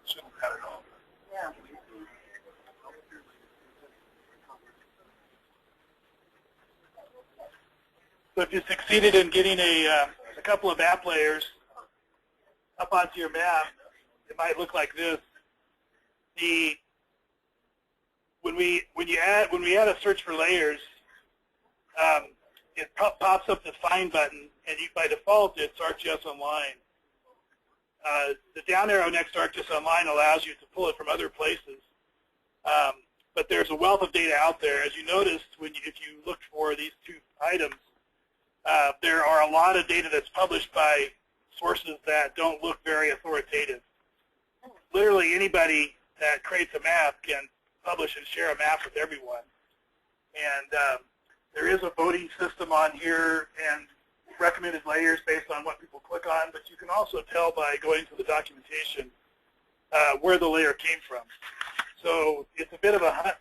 Speaker 3: Shouldn't matter at all. Yeah. So if you succeeded in getting a couple of map layers up onto your map, it might look like this. When we add a search for layers, it pops up the Find button, and by default, it's ArcGIS Online. The down arrow next to ArcGIS Online allows you to pull it from other places, but there's a wealth of data out there. As you noticed, if you looked for these two items, there are a lot of data that's published by sources that don't look very authoritative. Literally anybody that creates a map can publish and share a map with everyone. And there is a voting system on here and recommended layers based on what people click on, but you can also tell by going to the documentation where the layer came from. So it's a bit of a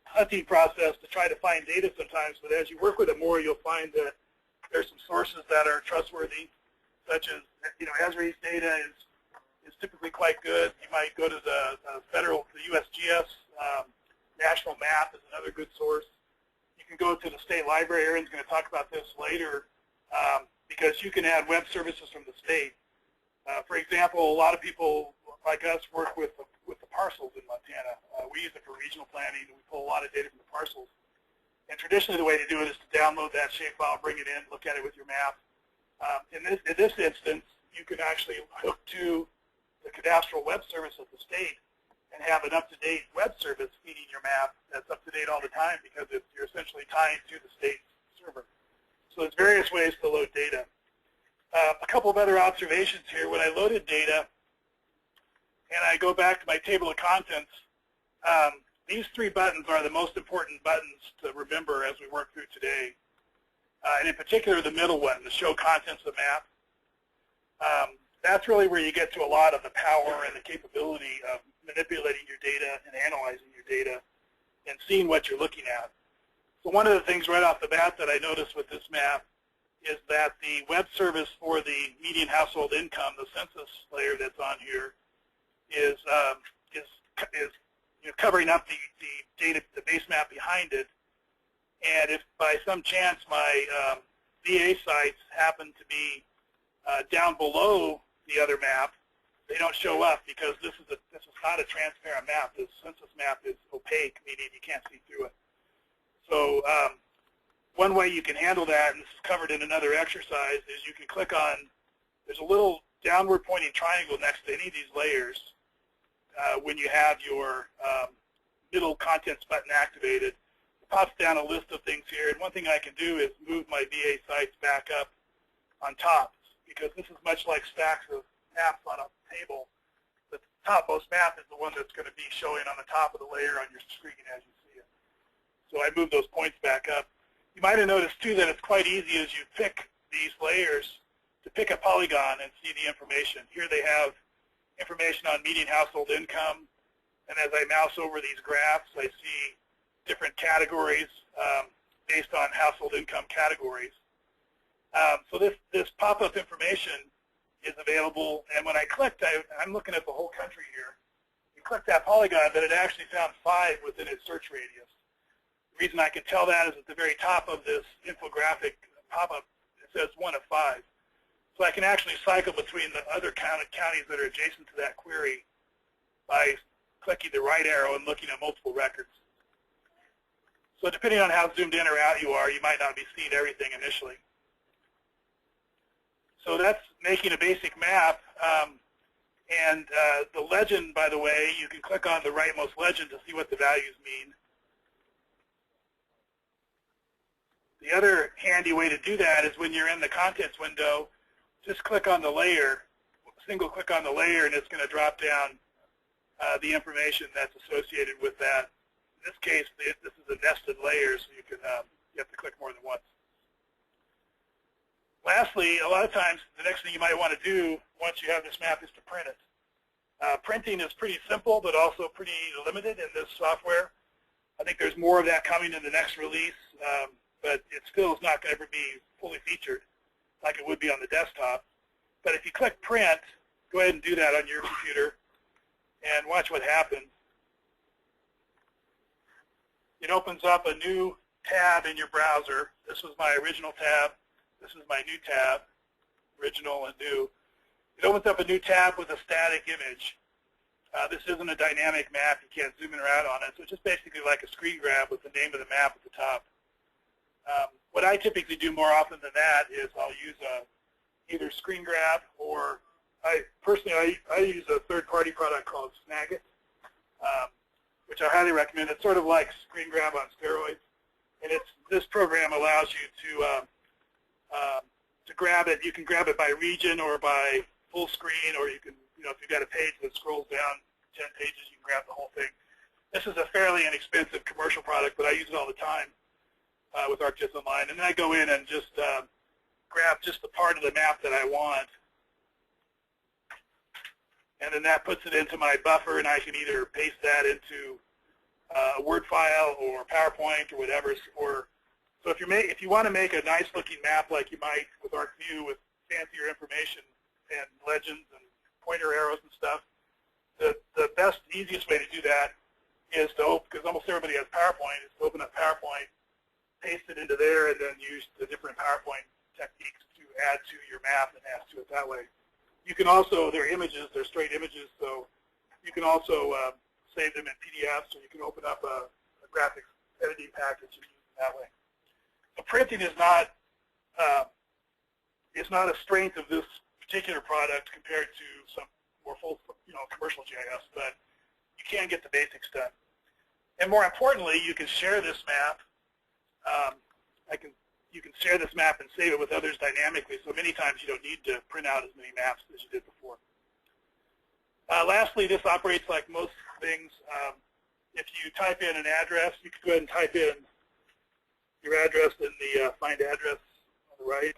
Speaker 3: hunting process to try to find data sometimes, but as you work with it more, you'll find that there's some sources that are trustworthy, such as, Esri's data is typically quite good. You might go to the USGS National Map is another good source. You can go to the state library. Erin's going to talk about this later, because you can add web services from the state. For example, a lot of people like us work with the parcels in Montana. We use it for regional planning, and we pull a lot of data from the parcels. And traditionally, the way to do it is to download that shapefile, bring it in, look at it with your map. In this instance, you can actually hook to the cadastral web service of the state and have an up-to-date web service feeding your map that's up-to-date all the time, because you're essentially tying to the state's server. So there's various ways to load data. A couple of other observations here. When I loaded data and I go back to my table of contents, these three buttons are the most important buttons to remember as we work through today. And in particular, the middle one, the show contents of map. That's really where you get to a lot of the power and the capability of manipulating your data and analyzing your data and seeing what you're looking at. So one of the things right off the bat that I noticed with this map is that the web service for the median household income, the census layer that's on here, is covering up the data, the base map behind it. And if by some chance my VA sites happen to be down below the other map, they don't show up, because this is not a transparent map. This census map is opaque, meaning you can't see through it. So one way you can handle that, and this is covered in another exercise, is you can click on, there's a little downward pointing triangle next to any of these layers when you have your middle contents button activated. It pops down a list of things here, and one thing I can do is move my VA sites back up on top, because this is much like stacks of maps on a table. The topmost map is the one that's going to be showing on the top of the layer on your screen as you see it. So I move those points back up. You might have noticed, too, that it's quite easy as you pick these layers to pick a polygon and see the information. Here they have information on median household income, and as I mouse over these graphs, I see different categories based on household income categories. So this pop-up information is available, and when I clicked, I'm looking at the whole country here. You click that polygon, but it actually found 5 within its search radius. The reason I can tell that is at the very top of this infographic pop-up, it says 1 of 5. So I can actually cycle between the other counties that are adjacent to that query by clicking the right arrow and looking at multiple records. So depending on how zoomed in or out you are, you might not be seeing everything initially. So that's making a basic map. And the legend, by the way, you can click on the rightmost legend to see what the values mean. The other handy way to do that is when you're in the contents window, just click on the layer, single click on the layer, and it's going to drop down the information that's associated with that. In this case, this is a nested layer, so you have to click more than once. Lastly, a lot of times, the next thing you might want to do once you have this map is to print it. Printing is pretty simple, but also pretty limited in this software. I think there's more of that coming in the next release, but it still is not going to ever be fully featured like it would be on the desktop. But if you click print, go ahead and do that on your computer and watch what happens. It opens up a new tab in your browser. This was my original tab. This is my new tab, original and new. It opens up a new tab with a static image. This isn't a dynamic map. You can't zoom in or out on it. So it's just basically like a screen grab with the name of the map at the top. What I typically do more often than that is I'll use either screen grab, or I use a third-party product called Snagit, which I highly recommend. It's sort of like screen grab on steroids, and this program allows you to grab it. You can grab it by region or by full screen, or you can, if you've got a page that scrolls down 10 pages, you can grab the whole thing. This is a fairly inexpensive commercial product, but I use it all the time with ArcGIS Online. And then I go in and just grab just the part of the map that I want. And then that puts it into my buffer, and I can either paste that into a Word file or PowerPoint or whatever. So if you want to make a nice-looking map like you might with ArcView with fancier information and legends and pointer arrows and stuff, the best, easiest way to do that is to open, because almost everybody has PowerPoint, is to open up PowerPoint, paste it into there, and then use the different PowerPoint techniques to add to your map and add to it that way. You can also, they're images, they're straight images, so you can also save them in PDFs, or you can open up a graphics editing package and use it that way. So printing is not a strength of this particular product compared to some more full, commercial GIS, but you can get the basics done. And more importantly, you can share this map. You can share this map and save it with others dynamically. So many times you don't need to print out as many maps as you did before. Lastly, this operates like most things. If you type in an address, you can go ahead and type in your address in the Find Address on the right.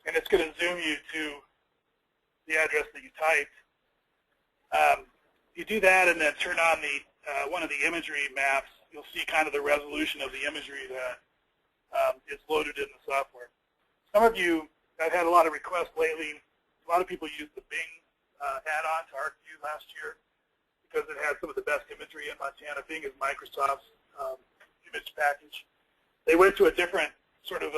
Speaker 3: And it's going to zoom you to the address that you typed. You do that and then turn on one of the imagery maps. You'll see kind of the resolution of the imagery that is loaded in the software. Some of you, I've had a lot of requests lately. A lot of people used the Bing add-on to ArcView last year because it had some of the best imagery in Montana. Bing is Microsoft's image package. They went to a different sort of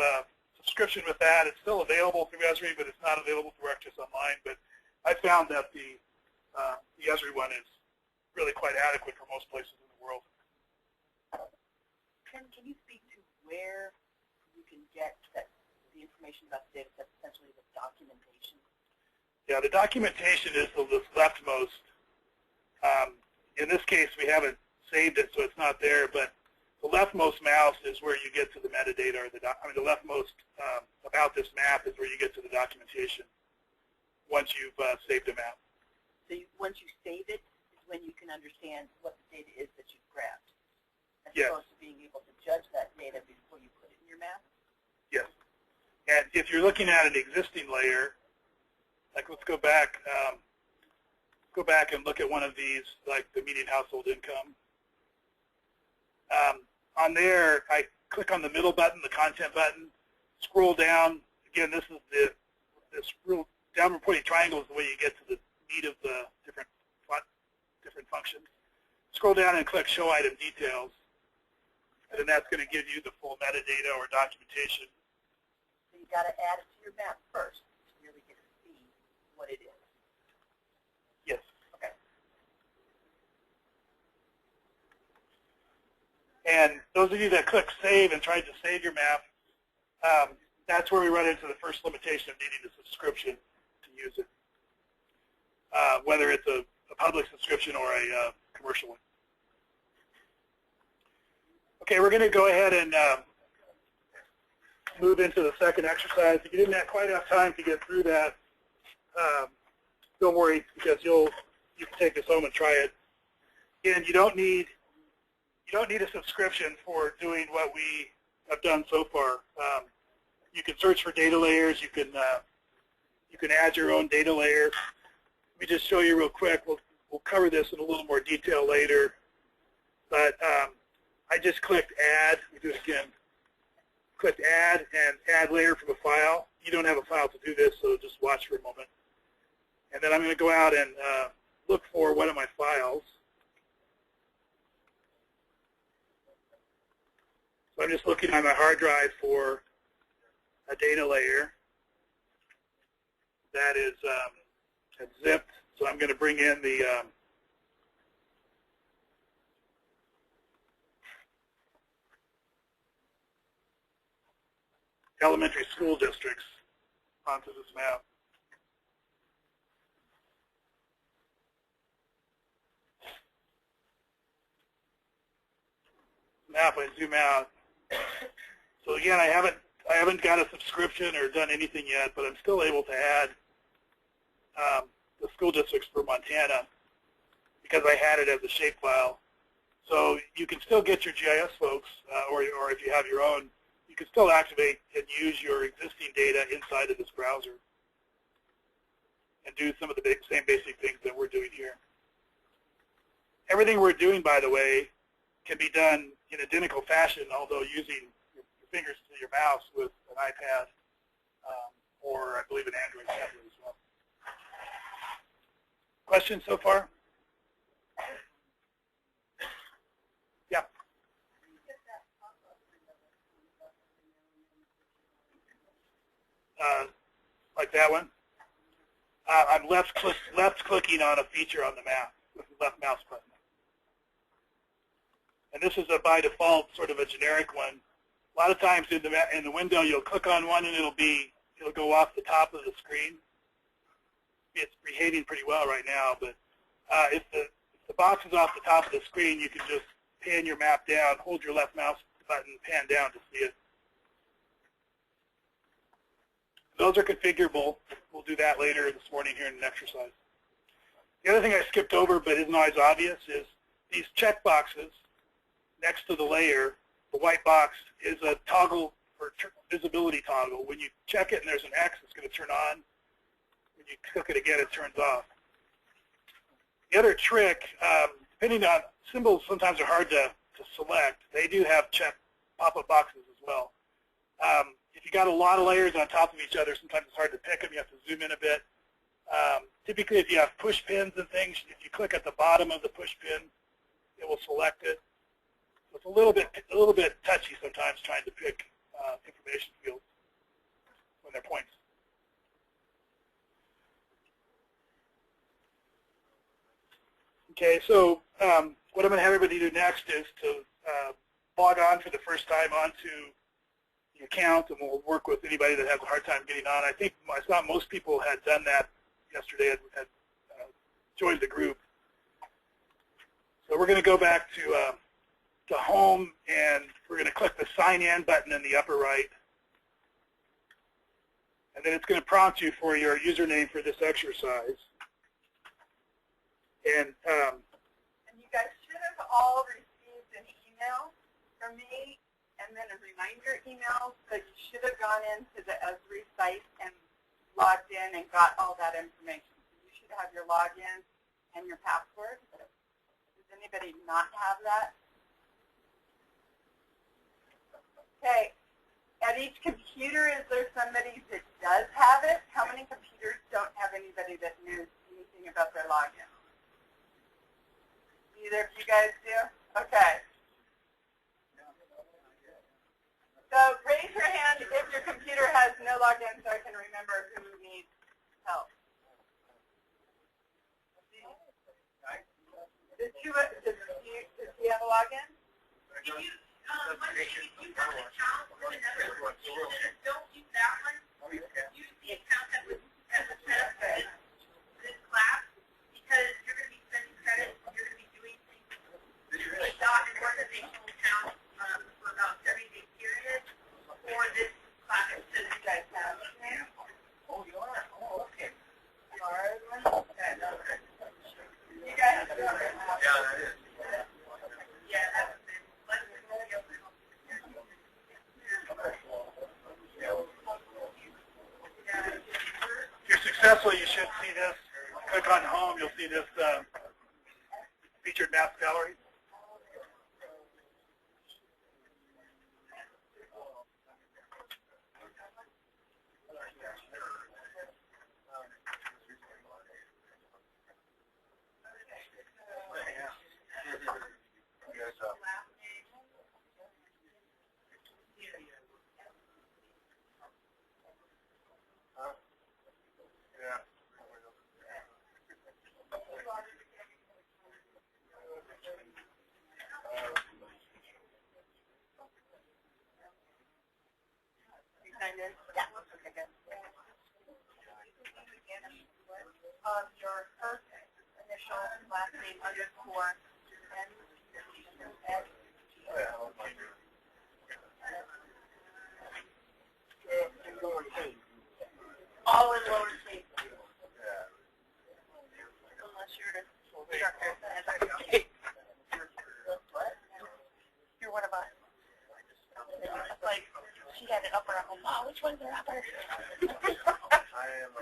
Speaker 3: subscription with that. It's still available through Esri, but it's not available through ArcGIS Online. But I found that the Esri one is really quite adequate for most places in the world.
Speaker 4: Ken, can you speak to where you can get the information about the data sets, essentially the documentation?
Speaker 3: Yeah, the documentation is the leftmost. In this case, we haven't saved it, so it's not there. But the leftmost mouse is where you get to the metadata, or the leftmost about this map is where you get to the documentation once you've saved a map.
Speaker 4: So once you save it is when you can understand what the data is that you've grabbed, as
Speaker 3: Yes.
Speaker 4: opposed to being able to judge that data before you put it in your map?
Speaker 3: Yes. And if you're looking at an existing layer, like let's go back and look at one of these, like the median household income. On there, I click on the middle button, the content button, scroll down. Again, this is this real downward pointing triangle is the way you get to the meat of the different functions. Scroll down and click Show Item Details, and then that's going to give you the full metadata or documentation.
Speaker 4: So you got to add it to your map first to really get to see what it is.
Speaker 3: Yes.
Speaker 4: Okay.
Speaker 3: And those of you that click Save and tried to save your map, that's where we run into the first limitation of needing a subscription to use it, whether it's a public subscription or a commercial one. Okay, we're going to go ahead and move into the second exercise. If you didn't quite have time to get through that, don't worry, because you can take this home and try it. Again, you don't need a subscription for doing what we have done so far. You can search for data layers. You can add your own data layer. Let me just show you real quick. We'll cover this in a little more detail later. But I just clicked Add. Let me do it again. Clicked Add and Add Layer from a file. You don't have a file to do this, so just watch for a moment. And then I'm going to go out and look for one of my files. So I'm just looking on my hard drive for a data layer that is zipped. So I'm going to bring in the elementary school districts onto this map. map, I zoom out. So again, I haven't got a subscription or done anything yet, but I'm still able to add the school districts for Montana because I had it as a shapefile. So you can still get your GIS folks, or if you have your own, you can still activate and use your existing data inside of this browser and do some of the same basic things that we're doing here. Everything we're doing, by the way, can be done in identical fashion, although using your fingers to your mouse with an iPad or, I believe, an Android tablet as well. Questions so far? Yeah. Like that one? I'm left clicking on a feature on the map with the left mouse button. And this is by default sort of a generic one. A lot of times in the window you'll click on one and it'll go off the top of the screen. It's behaving pretty well right now, but if the box is off the top of the screen, you can just pan your map down, hold your left mouse button, pan down to see it. Those are configurable. We'll do that later this morning here in an exercise. The other thing I skipped over but isn't always obvious is these check boxes next to the layer. The white box is a toggle or visibility toggle. When you check it and there's an X, it's going to turn on. When you click it again, it turns off. The other trick, depending on symbols, sometimes are hard to select. They do have check pop-up boxes as well. If you got a lot of layers on top of each other, sometimes it's hard to pick them. You have to zoom in a bit. Typically, if you have push pins and things, if you click at the bottom of the push pin, it will select it. So it's a little bit touchy sometimes trying to pick information fields when they're points. Okay, so what I'm going to have everybody do next is to log on for the first time onto the account, and we'll work with anybody that has a hard time getting on. I saw most people had done that yesterday and had joined the group. So we're going to go back to home, and we're going to click the sign in button in the upper right. And then it's going to prompt you for your username for this exercise. And
Speaker 1: you guys should have all received an email from me and then a reminder email, so you should have gone into the Esri site and logged in and got all that information. So you should have your login and your password. Does anybody not have that? Okay. At each computer, is there somebody that does have it? How many computers don't have anybody that knows anything about their login? Either of you guys do? Okay. So raise your hand if your computer has no login so I can remember who needs help. Does he have a login? You have an account with another location, don't use that one. Use the account that was set up for this class, because you're going to be spending credit, you're going to be doing things. It's not an organizational account for about 30-day period for this class that you guys have.
Speaker 2: Oh, you are? Oh, okay.
Speaker 1: Hard one? You guys have it.
Speaker 2: Yeah, that is.
Speaker 1: Yeah, that's it.
Speaker 3: if you're successful, you should see this. Click on home, you'll see this featured map gallery.
Speaker 1: Yeah. Okay, good. Your first initial last name underscore N
Speaker 4: All in lowercase. Unless you're an instructor that has uppercase. What? You're one of us. It's like, she had an upper. I'm like, oh, which ones are upper?
Speaker 2: I am,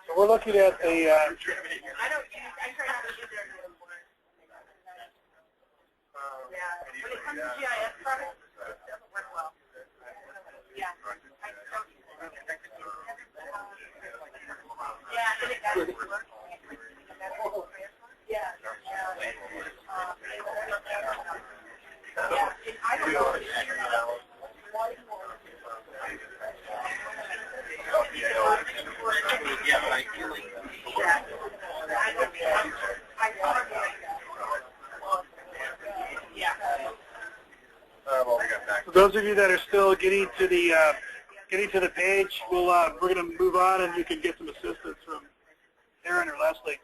Speaker 3: So we're looking at the,
Speaker 4: I don't use, I try not to use their anymore. Yeah, when it comes to GIS products, it doesn't work well. Yeah, I don't use it. Yeah, and it doesn't work. Yeah, yeah, and I don't know if
Speaker 3: for those of you that are still getting to the page, we're going to move on, and you can get some assistance from Erin or Leslie.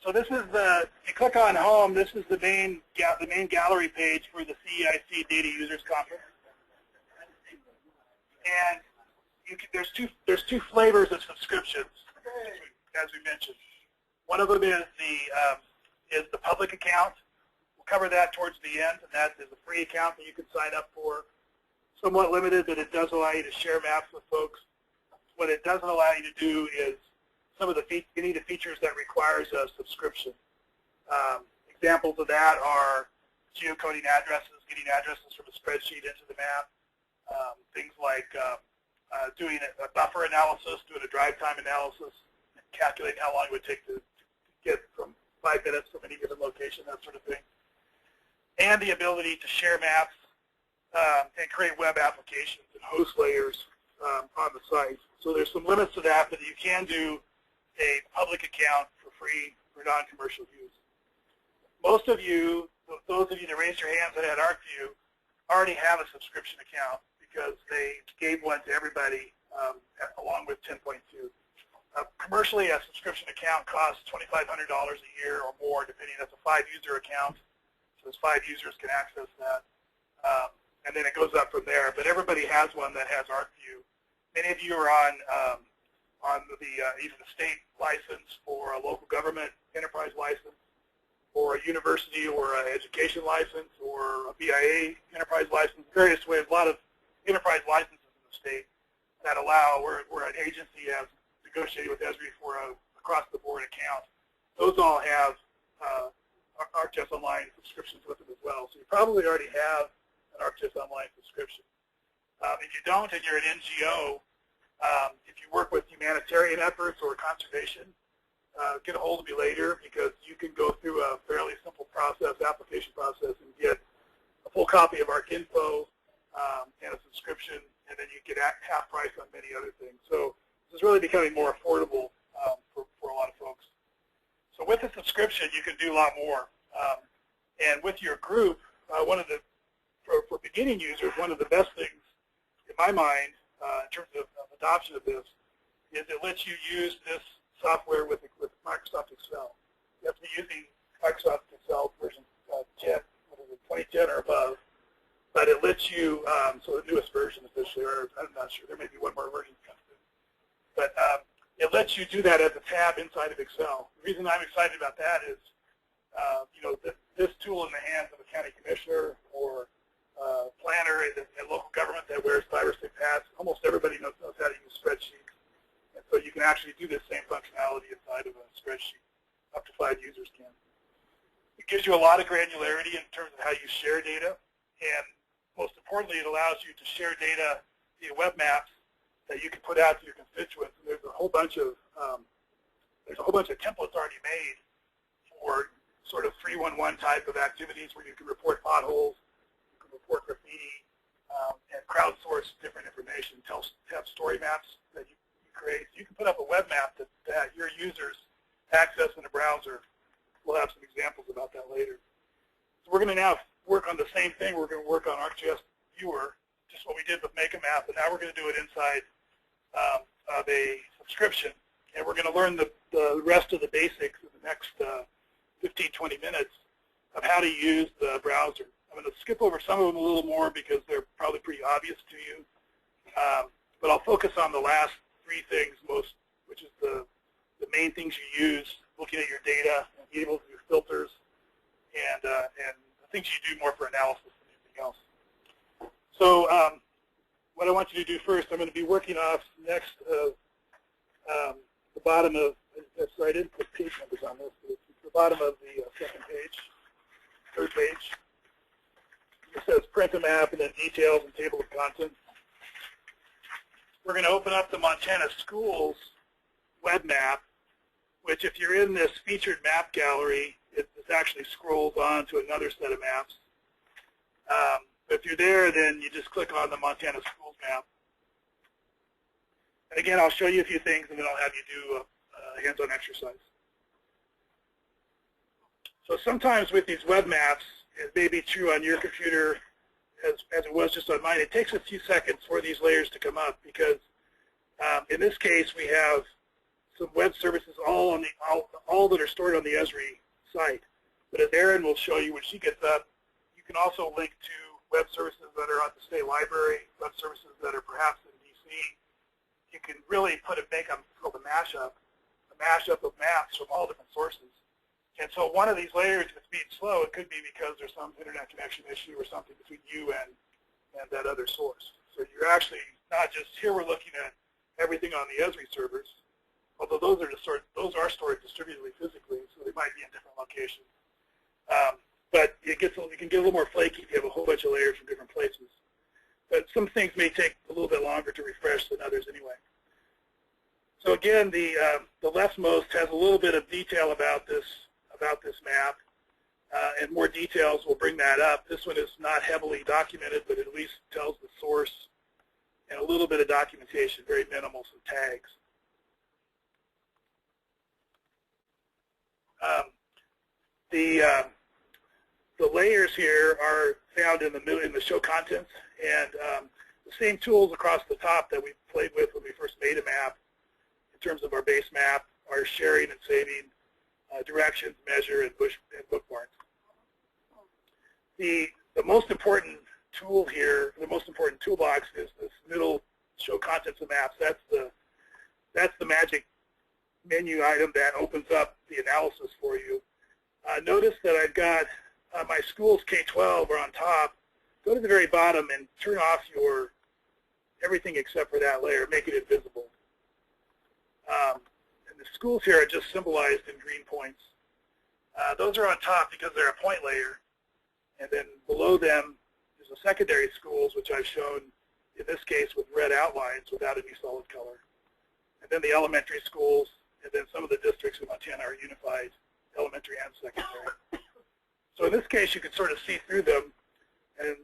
Speaker 3: So this is you click on Home. This is the main gallery page for the CEIC Data Users Conference, and there's two flavors of subscriptions, as we mentioned. One of them is the public account. We'll cover that towards the end, and that is a free account that you can sign up for. Somewhat limited, but it does allow you to share maps with folks. What it doesn't allow you to do is some of any of the features that requires a subscription. Examples of that are geocoding addresses, getting addresses from a spreadsheet into the map, things like doing a buffer analysis, doing a drive time analysis, calculating how long it would take to get from 5 minutes from any given location, that sort of thing. And the ability to share maps and create web applications and host layers on the site. So there's some limits to that, but you can do a public account for free for non-commercial use. Most of you, those of you that raised your hands that had ArcView, already have a subscription account because they gave one to everybody along with 10.2. Commercially, a subscription account costs $2,500 a year or more, depending. That's a 5-user account, so those 5 users can access that. And then it goes up from there. But everybody has one that has ArcView. Many of you are on either the state license or a local government enterprise license, or a university or an education license, or a BIA enterprise license. Various ways. A lot of enterprise licenses in the state that allow where an agency has negotiated with Esri for a across-the-board account. Those all have ArcGIS Online subscriptions with them as well. So you probably already have an ArcGIS Online subscription. If you don't, and you're an NGO, if you work with humanitarian efforts or conservation, get a hold of me later, because you can go through a fairly simple application process, and get a full copy of ArcInfo and a subscription, and then you get half price on many other things. So this is really becoming more affordable for a lot of folks. So with the subscription, you can do a lot more. And with your group, for beginning users, one of the best things, in my mind, in terms of adoption of this, is it lets you use this software with Microsoft Excel. You have to be using Microsoft Excel version 2010 or above, but it lets you, so the newest version officially, or I'm not sure, there may be one more version that comes in. But it lets you do that as a tab inside of Excel. The reason I'm excited about that is, this tool in the hands of a county commissioner or planner in local government that wears 5 or 6 hats, almost everybody knows how to use spreadsheets. And so you can actually do this same functionality inside of a spreadsheet. Up to 5 users can. It gives you a lot of granularity in terms of how you share data, and most importantly, it allows you to share data via web maps that you can put out to your constituents. And there's a whole bunch of templates already made for sort of 311 type of activities where you can report potholes, you can report graffiti, and crowdsource different information, have story maps that you create. You can put up a web map that your users access in a browser. We'll have some examples about that later. So we're going to now work on the same thing. We're going to work on ArcGIS Viewer, just what we did with Make a Map, and now we're going to do description, and we're going to learn the rest of the basics in the next 15-20 minutes of how to use the browser. I'm going to skip over some of them a little more because they're probably pretty obvious to you, but I'll focus on the last three things most, which is the main things you use, looking at your data and being able to do filters, and the things you do more for analysis than anything else. So what I want you to do first, I'm going to be working off next the bottom of, sorry, I didn't put page numbers on this, but it's the bottom of the second page, third page. It says print a map and then details and table of contents. We're going to open up the Montana Schools web map, which if you're in this featured map gallery, it actually scrolls on to another set of maps. If you're there, then you just click on the Montana Schools map. And again, I'll show you a few things, and then I'll have you do a hands-on exercise. So sometimes with these web maps, it may be true on your computer as it was just on mine. It takes a few seconds for these layers to come up because in this case, we have some web services all that are stored on the Esri site. But as Erin will show you when she gets up, you can also link to web services that are on the state library, web services that are perhaps in DC. You can really make them called a mashup of maps from all different sources. And so one of these layers, if it's being slow, it could be because there's some internet connection issue or something between you and that other source. So you're actually not just, here we're looking at everything on the Esri servers, although those are stored distributively physically, so they might be in different locations. But it can get a little more flaky if you have a whole bunch of layers from different places. But some things may take a little bit longer to refresh than others anyway. So again, the leftmost has a little bit of detail about this map, and more details will bring that up. This one is not heavily documented, but it at least tells the source and a little bit of documentation, very minimal, some tags. The layers here are found in the show contents, and the same tools across the top that we played with when we first made a map in terms of our base map, our sharing and saving, directions, measure, and bookmarks. The most important tool here, the most important toolbox is this middle show contents of maps. That's the magic menu item that opens up the analysis for you. Notice that I've got my schools K-12 are on top. Go to the very bottom and turn off your everything except for that layer, make it invisible. And the schools here are just symbolized in green points. Those are on top because they're a point layer. And then below them is the secondary schools, which I've shown in this case with red outlines without any solid color. And then the elementary schools, and then some of the districts in Montana are unified, elementary and secondary. So in this case, you can sort of see through them, and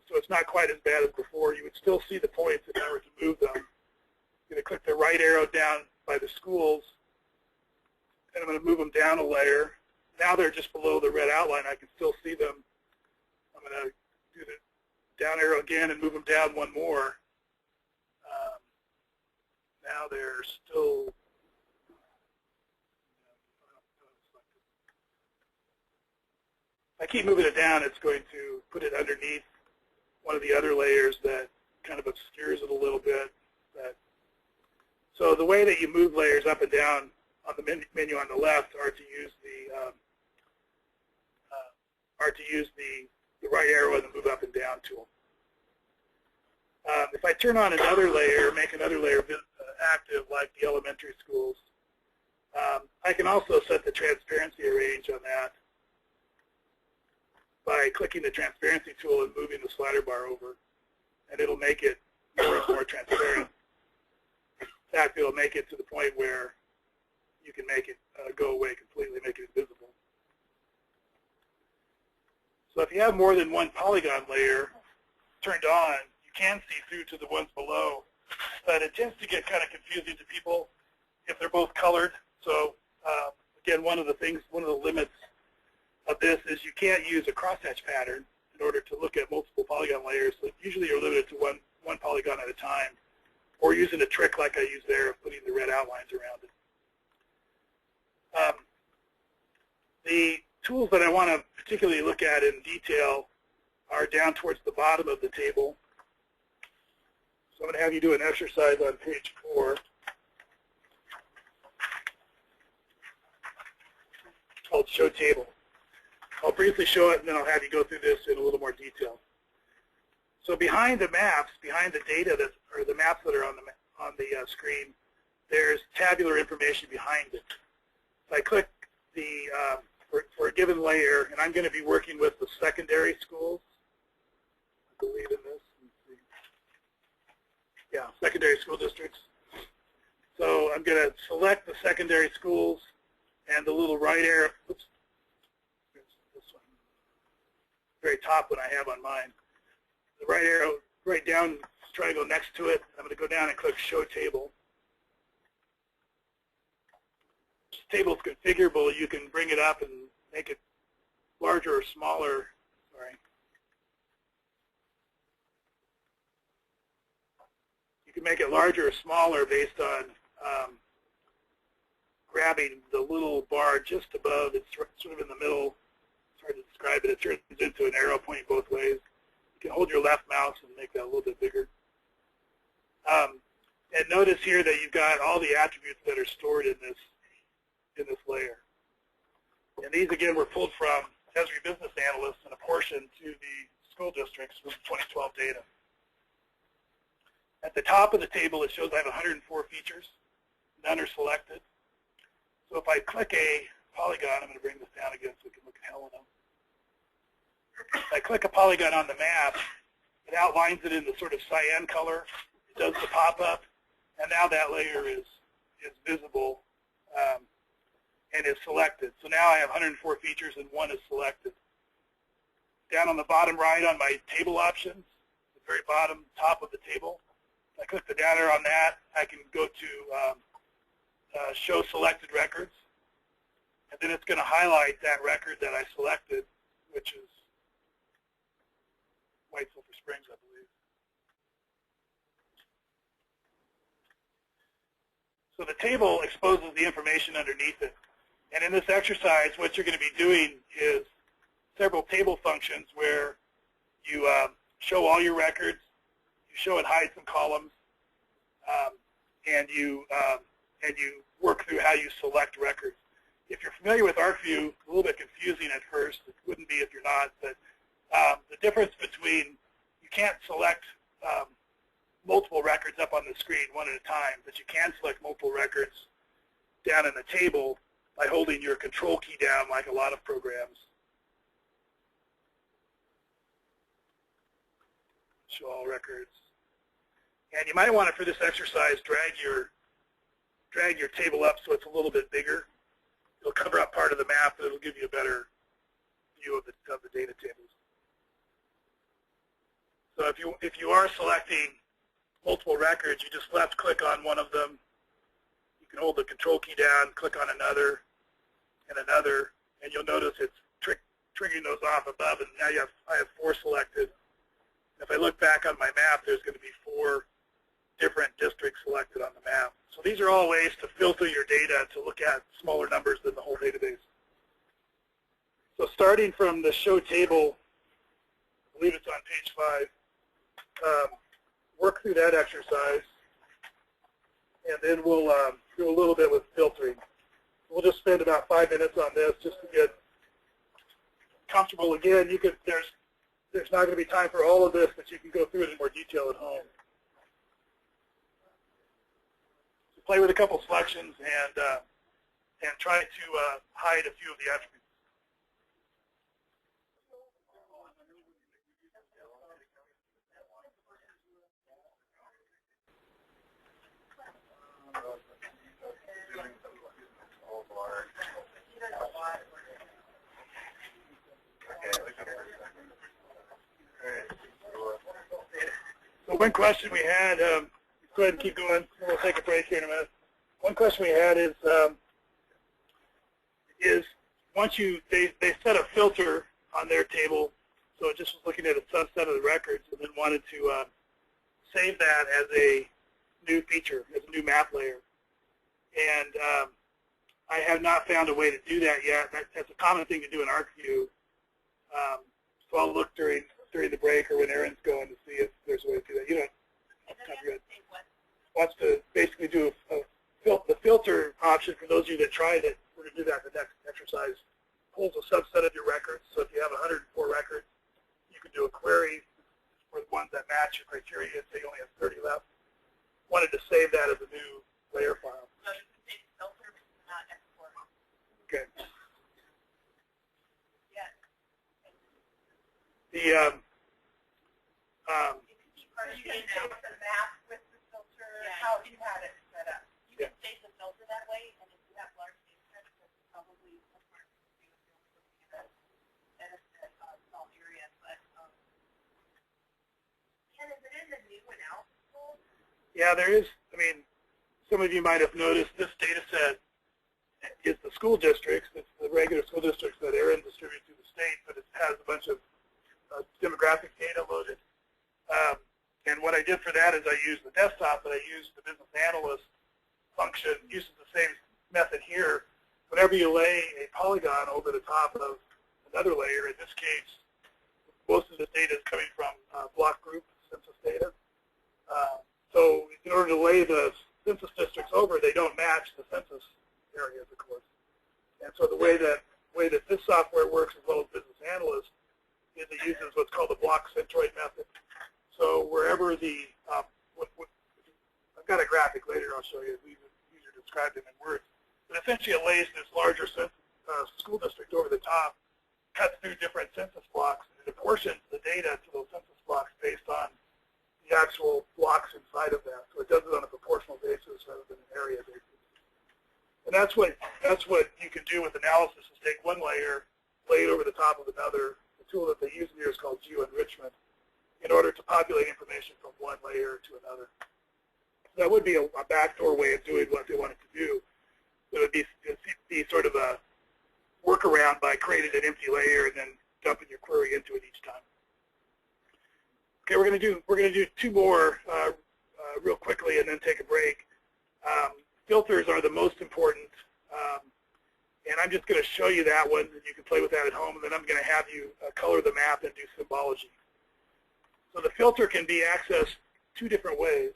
Speaker 3: so it's not quite as bad as before. You would still see the points if I were to move them. I'm going to click the right arrow down by the schools, and I'm going to move them down a layer. Now they're just below the red outline. I can still see them. I'm going to do the down arrow again and move them down one more. Now they're still... If I keep moving it down, it's going to put it underneath one of the other layers that kind of obscures it a little bit. So the way that you move layers up and down on the menu on the left are to use the right arrow and the move up and down tool. If I turn on another layer, make another layer active, like the elementary schools, I can also set the transparency range on that by clicking the transparency tool and moving the slider bar over, and it'll make it more transparent. In fact, it'll make it to the point where you can make it go away completely, make it invisible. So if you have more than one polygon layer turned on, you can see through to the ones below, but it tends to get kind of confusing to people if they're both colored. So again, one of the limits of this is you can't use a crosshatch pattern in order to look at multiple polygon layers. So usually you're limited to one polygon at a time, or using a trick like I used there of putting the red outlines around it. The tools that I want to particularly look at in detail are down towards the bottom of the table. So I'm going to have you do an exercise on page 4. It's called Show Table. I'll briefly show it, and then I'll have you go through this in a little more detail. So behind the maps, behind the data that, or the maps that are on the screen, there's tabular information behind it. So I click the for a given layer, and I'm going to be working with the secondary schools. I believe in this. Let's see. Yeah, secondary school districts. So I'm going to select the secondary schools, and the little right arrow. Oops. This one. Very top one I have on mine. The right arrow right down, triangle next to it. I'm going to go down and click Show Table. This table is configurable. You can bring it up and make it larger or smaller. Sorry. You can make it larger or smaller based on grabbing the little bar just above. It's sort of in the middle. It's hard to describe it. It turns into an arrow pointing both ways. You can hold your left mouse and make that a little bit bigger. And notice here that you've got all the attributes that are stored in this layer. And these, again, were pulled from Esri Business Analysts and apportioned to the school districts with 2012 data. At the top of the table, it shows I have 104 features. None are selected. So if I click a polygon, I'm going to bring this down again so we can look at Helena. If I click a polygon on the map, it outlines it in the sort of cyan color. It does the pop-up, and now that layer is visible and is selected. So now I have 104 features and one is selected. Down on the bottom right on my table options, the very bottom top of the table, if I click the down arrow on that, I can go to Show Selected Records, and then it's going to highlight that record that I selected, which is White Sulphur Springs, I believe. So the table exposes the information underneath it. And in this exercise, what you're going to be doing is several table functions where you show all your records, you show and hide some columns, and you work through how you select records. If you're familiar with ArcView, a little bit confusing at first. It wouldn't be if you're not, but the difference between, you can't select multiple records up on the screen one at a time, but you can select multiple records down in the table by holding your control key down like a lot of programs. Show all records. And you might want to, for this exercise, drag your table up so it's a little bit bigger. It'll cover up part of the map, but it'll give you a better view of the data tables. So if you are selecting multiple records, you just left click on one of them. You can hold the control key down, click on another, and you'll notice it's triggering those off above, and now I have 4 selected. If I look back on my map, there's going to be 4 different districts selected on the map. So these are all ways to filter your data to look at smaller numbers than the whole database. So starting from the show table, I believe it's on page 5, work through that exercise, and then we'll do a little bit with filtering. We'll just spend about 5 minutes on this just to get comfortable. Again, there's not going to be time for all of this, but you can go through it in more detail at home. So play with a couple selections and try to hide a few of the attributes. So one question we had, go ahead and keep going, we'll take a break here in a minute. One question we had is once they set a filter on their table, so it just was looking at a subset of the records and then wanted to save that as a new feature, as a new map layer. And I have not found a way to do that yet. That's a common thing to do in ArcView. So I'll look during the break or when Erin's going to see if there's a way to do that. You don't wants to basically do the filter option. For those of you that tried it, we're going to do that in the next exercise. Pulls a subset of your records. So if you have 104 records, you can do a query for the ones that match your criteria and say you only have 30 left. Wanted to save that as a new layer file.
Speaker 4: So you can say filter, but not export.
Speaker 3: Okay.
Speaker 4: Yeah.
Speaker 3: The
Speaker 4: you can save the map with the filter, how you had it set up. You can save the filter that way, and if you have large data sets, that's probably a smart thing to do if you're looking at a small area. But Ken, is it in the new and out tool?
Speaker 3: Yeah, there is. I mean, some of you might have noticed this data set is the school districts. It's the regular school districts that Erin distributes to the state, but it has a bunch of demographic data loaded. And what I did for that is I used the desktop, but I used the business analyst function. Uses the same method here. Whenever you lay a polygon over the top of another layer, in this case, most of this data is coming from block group census data. So in order to lay the census districts over, they don't match the census areas, of course. And so the way that this software works, as well as Business Analyst, is it uses what's called the block centroid method. So wherever the, I've got a graphic later I'll show you. It's easier to describe them in words. But essentially it lays this larger school district over the top, cuts through different census blocks, and it apportions the data to those census blocks based on the actual blocks inside of that. So it does it on a proportional basis rather than an area basis. And that's what you can do with analysis, is take one layer, lay it over the top of another. The tool that they use here is called geo-enrichment, in order to populate information from one layer to another. So that would be a backdoor way of doing what they wanted to do. So it would be sort of a workaround by creating an empty layer and then dumping your query into it each time. Okay, we're going to do two more real quickly and then take a break. Filters are the most important, and I'm just going to show you that one, and you can play with that at home, and then I'm going to have you color the map and do symbology. So the filter can be accessed two different ways.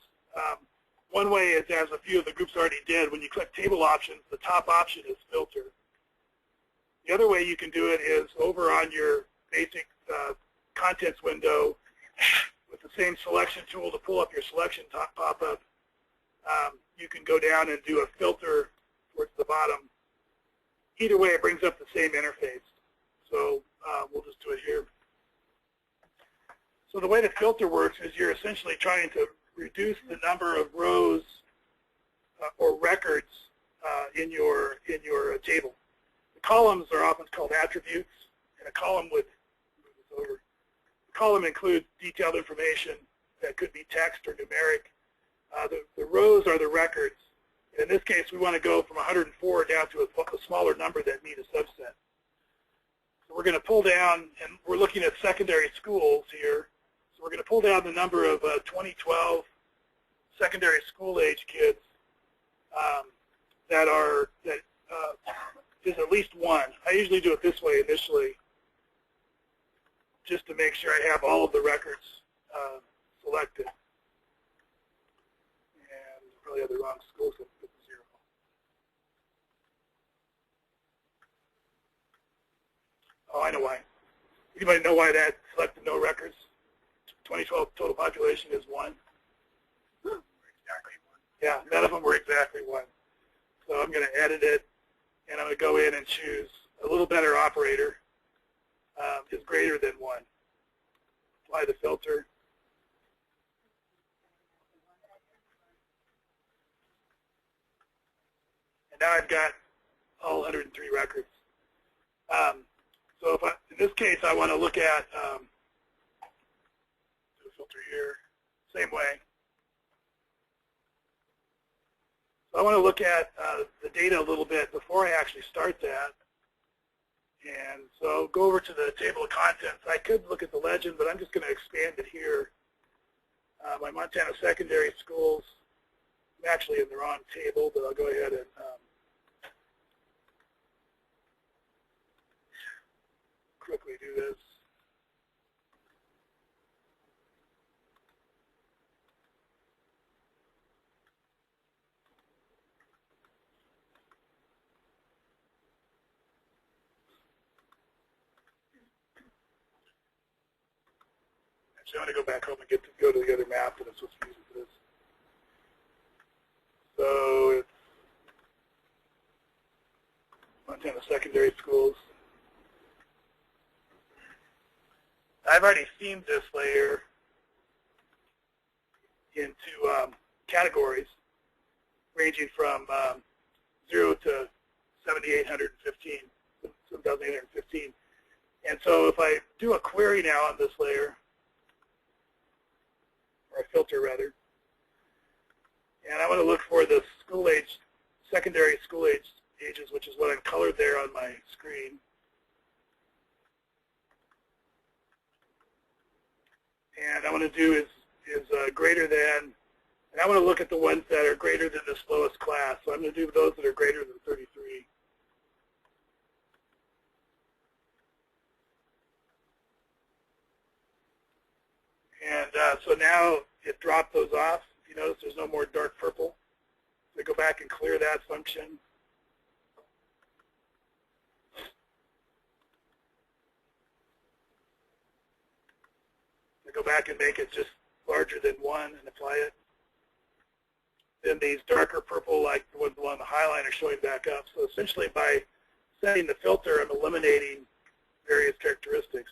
Speaker 3: One way is, as a few of the groups already did, when you click table options, the top option is filter. The other way you can do it is over on your basic contents window with the same selection tool to pull up your selection pop-up. You can go down and do a filter towards the bottom. Either way, it brings up the same interface. So we'll just do it here. So the way the filter works is you're essentially trying to reduce the number of rows or records in your table. The columns are often called attributes, and a column would move this over. The column includes detailed information that could be text or numeric. The rows are the records. In this case, we want to go from 104 down to a smaller number that meet a subset. So we're going to pull down, and we're looking at secondary schools here. So we're going to pull down the number of 2012 secondary school age kids that is at least one. I usually do it this way initially, just to make sure I have all of the records selected. And probably have the wrong school, so put 0. Oh, I know why. Anybody know why that selected no records? 2012 total population is 1.
Speaker 2: Exactly 1.
Speaker 3: Yeah, none of them were exactly 1. So I'm going to edit it, and I'm going to go in and choose a little better operator is greater than 1. Apply the filter. And now I've got all 103 records. So in this case, I want to look at do a filter here, same way. So I want to look at the data a little bit before I actually start that. And so go over to the table of contents. I could look at the legend, but I'm just going to expand it here. My Montana secondary schools I'm actually in the wrong table, but I'll go ahead and quickly do this. Actually, I'm going to go back home and go to the other map that I'm supposed to use for this. So it's Montana secondary schools. I've already themed this layer into categories ranging from 0 to 7,815. And so if I do a query now on this layer, or a filter rather, and I want to look for the school age, secondary school age ages, which is what I've colored there on my screen. And I want to do is greater than, and I want to look at the ones that are greater than this lowest class. So I'm going to do those that are greater than 33. And so now it dropped those off. If you notice, there's no more dark purple. So go back and clear that function. So go back and make it just larger than 1 and apply it. Then these darker purple, like the ones along the high line, are showing back up. So essentially by setting the filter, I'm eliminating various characteristics.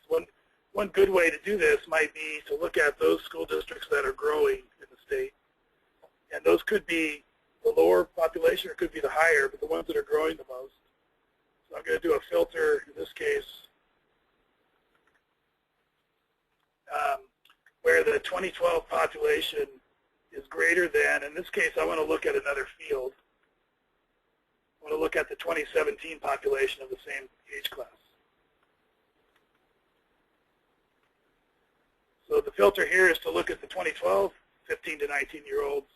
Speaker 3: One good way to do this might be to look at those school districts that are growing in the state. And those could be the lower population or could be the higher, but the ones that are growing the most. So I'm going to do a filter, in this case, where the 2012 population is greater than, in this case, I want to look at another field. I want to look at the 2017 population of the same age class. So the filter here is to look at the 2012, 15 to 19-year-olds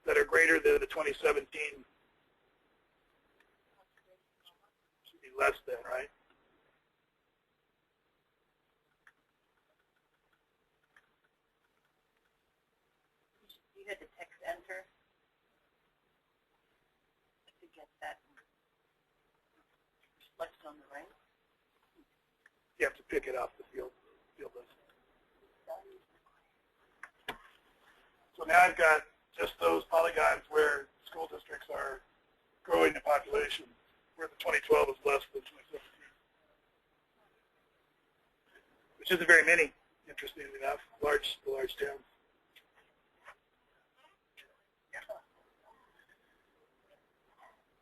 Speaker 3: that are greater than the 2017. Should be less than, right?
Speaker 4: You had to text enter to get that selected on the right.
Speaker 3: You have to pick it off the field list. So now I've got just those polygons where school districts are growing in population, where the 2012 is less than 2017, which isn't very many, interestingly enough, the large towns.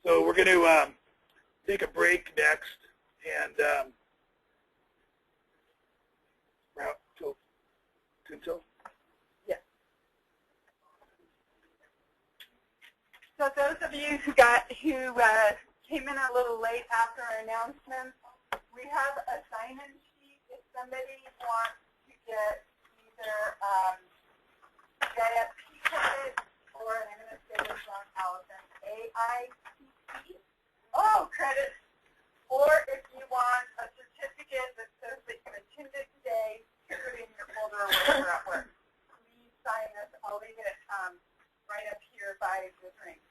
Speaker 3: So we're going to take a break next and route till Tinto.
Speaker 1: So those of you who came in a little late after our announcements, we have a sign-in sheet if somebody wants to get either GISP credit or, and I'm going to say this wrong, Allison, AICP, credit, or if you want a certificate that says that you attended today, put it in your folder or whatever at work. Please sign this. I'll leave it right up here by the drink.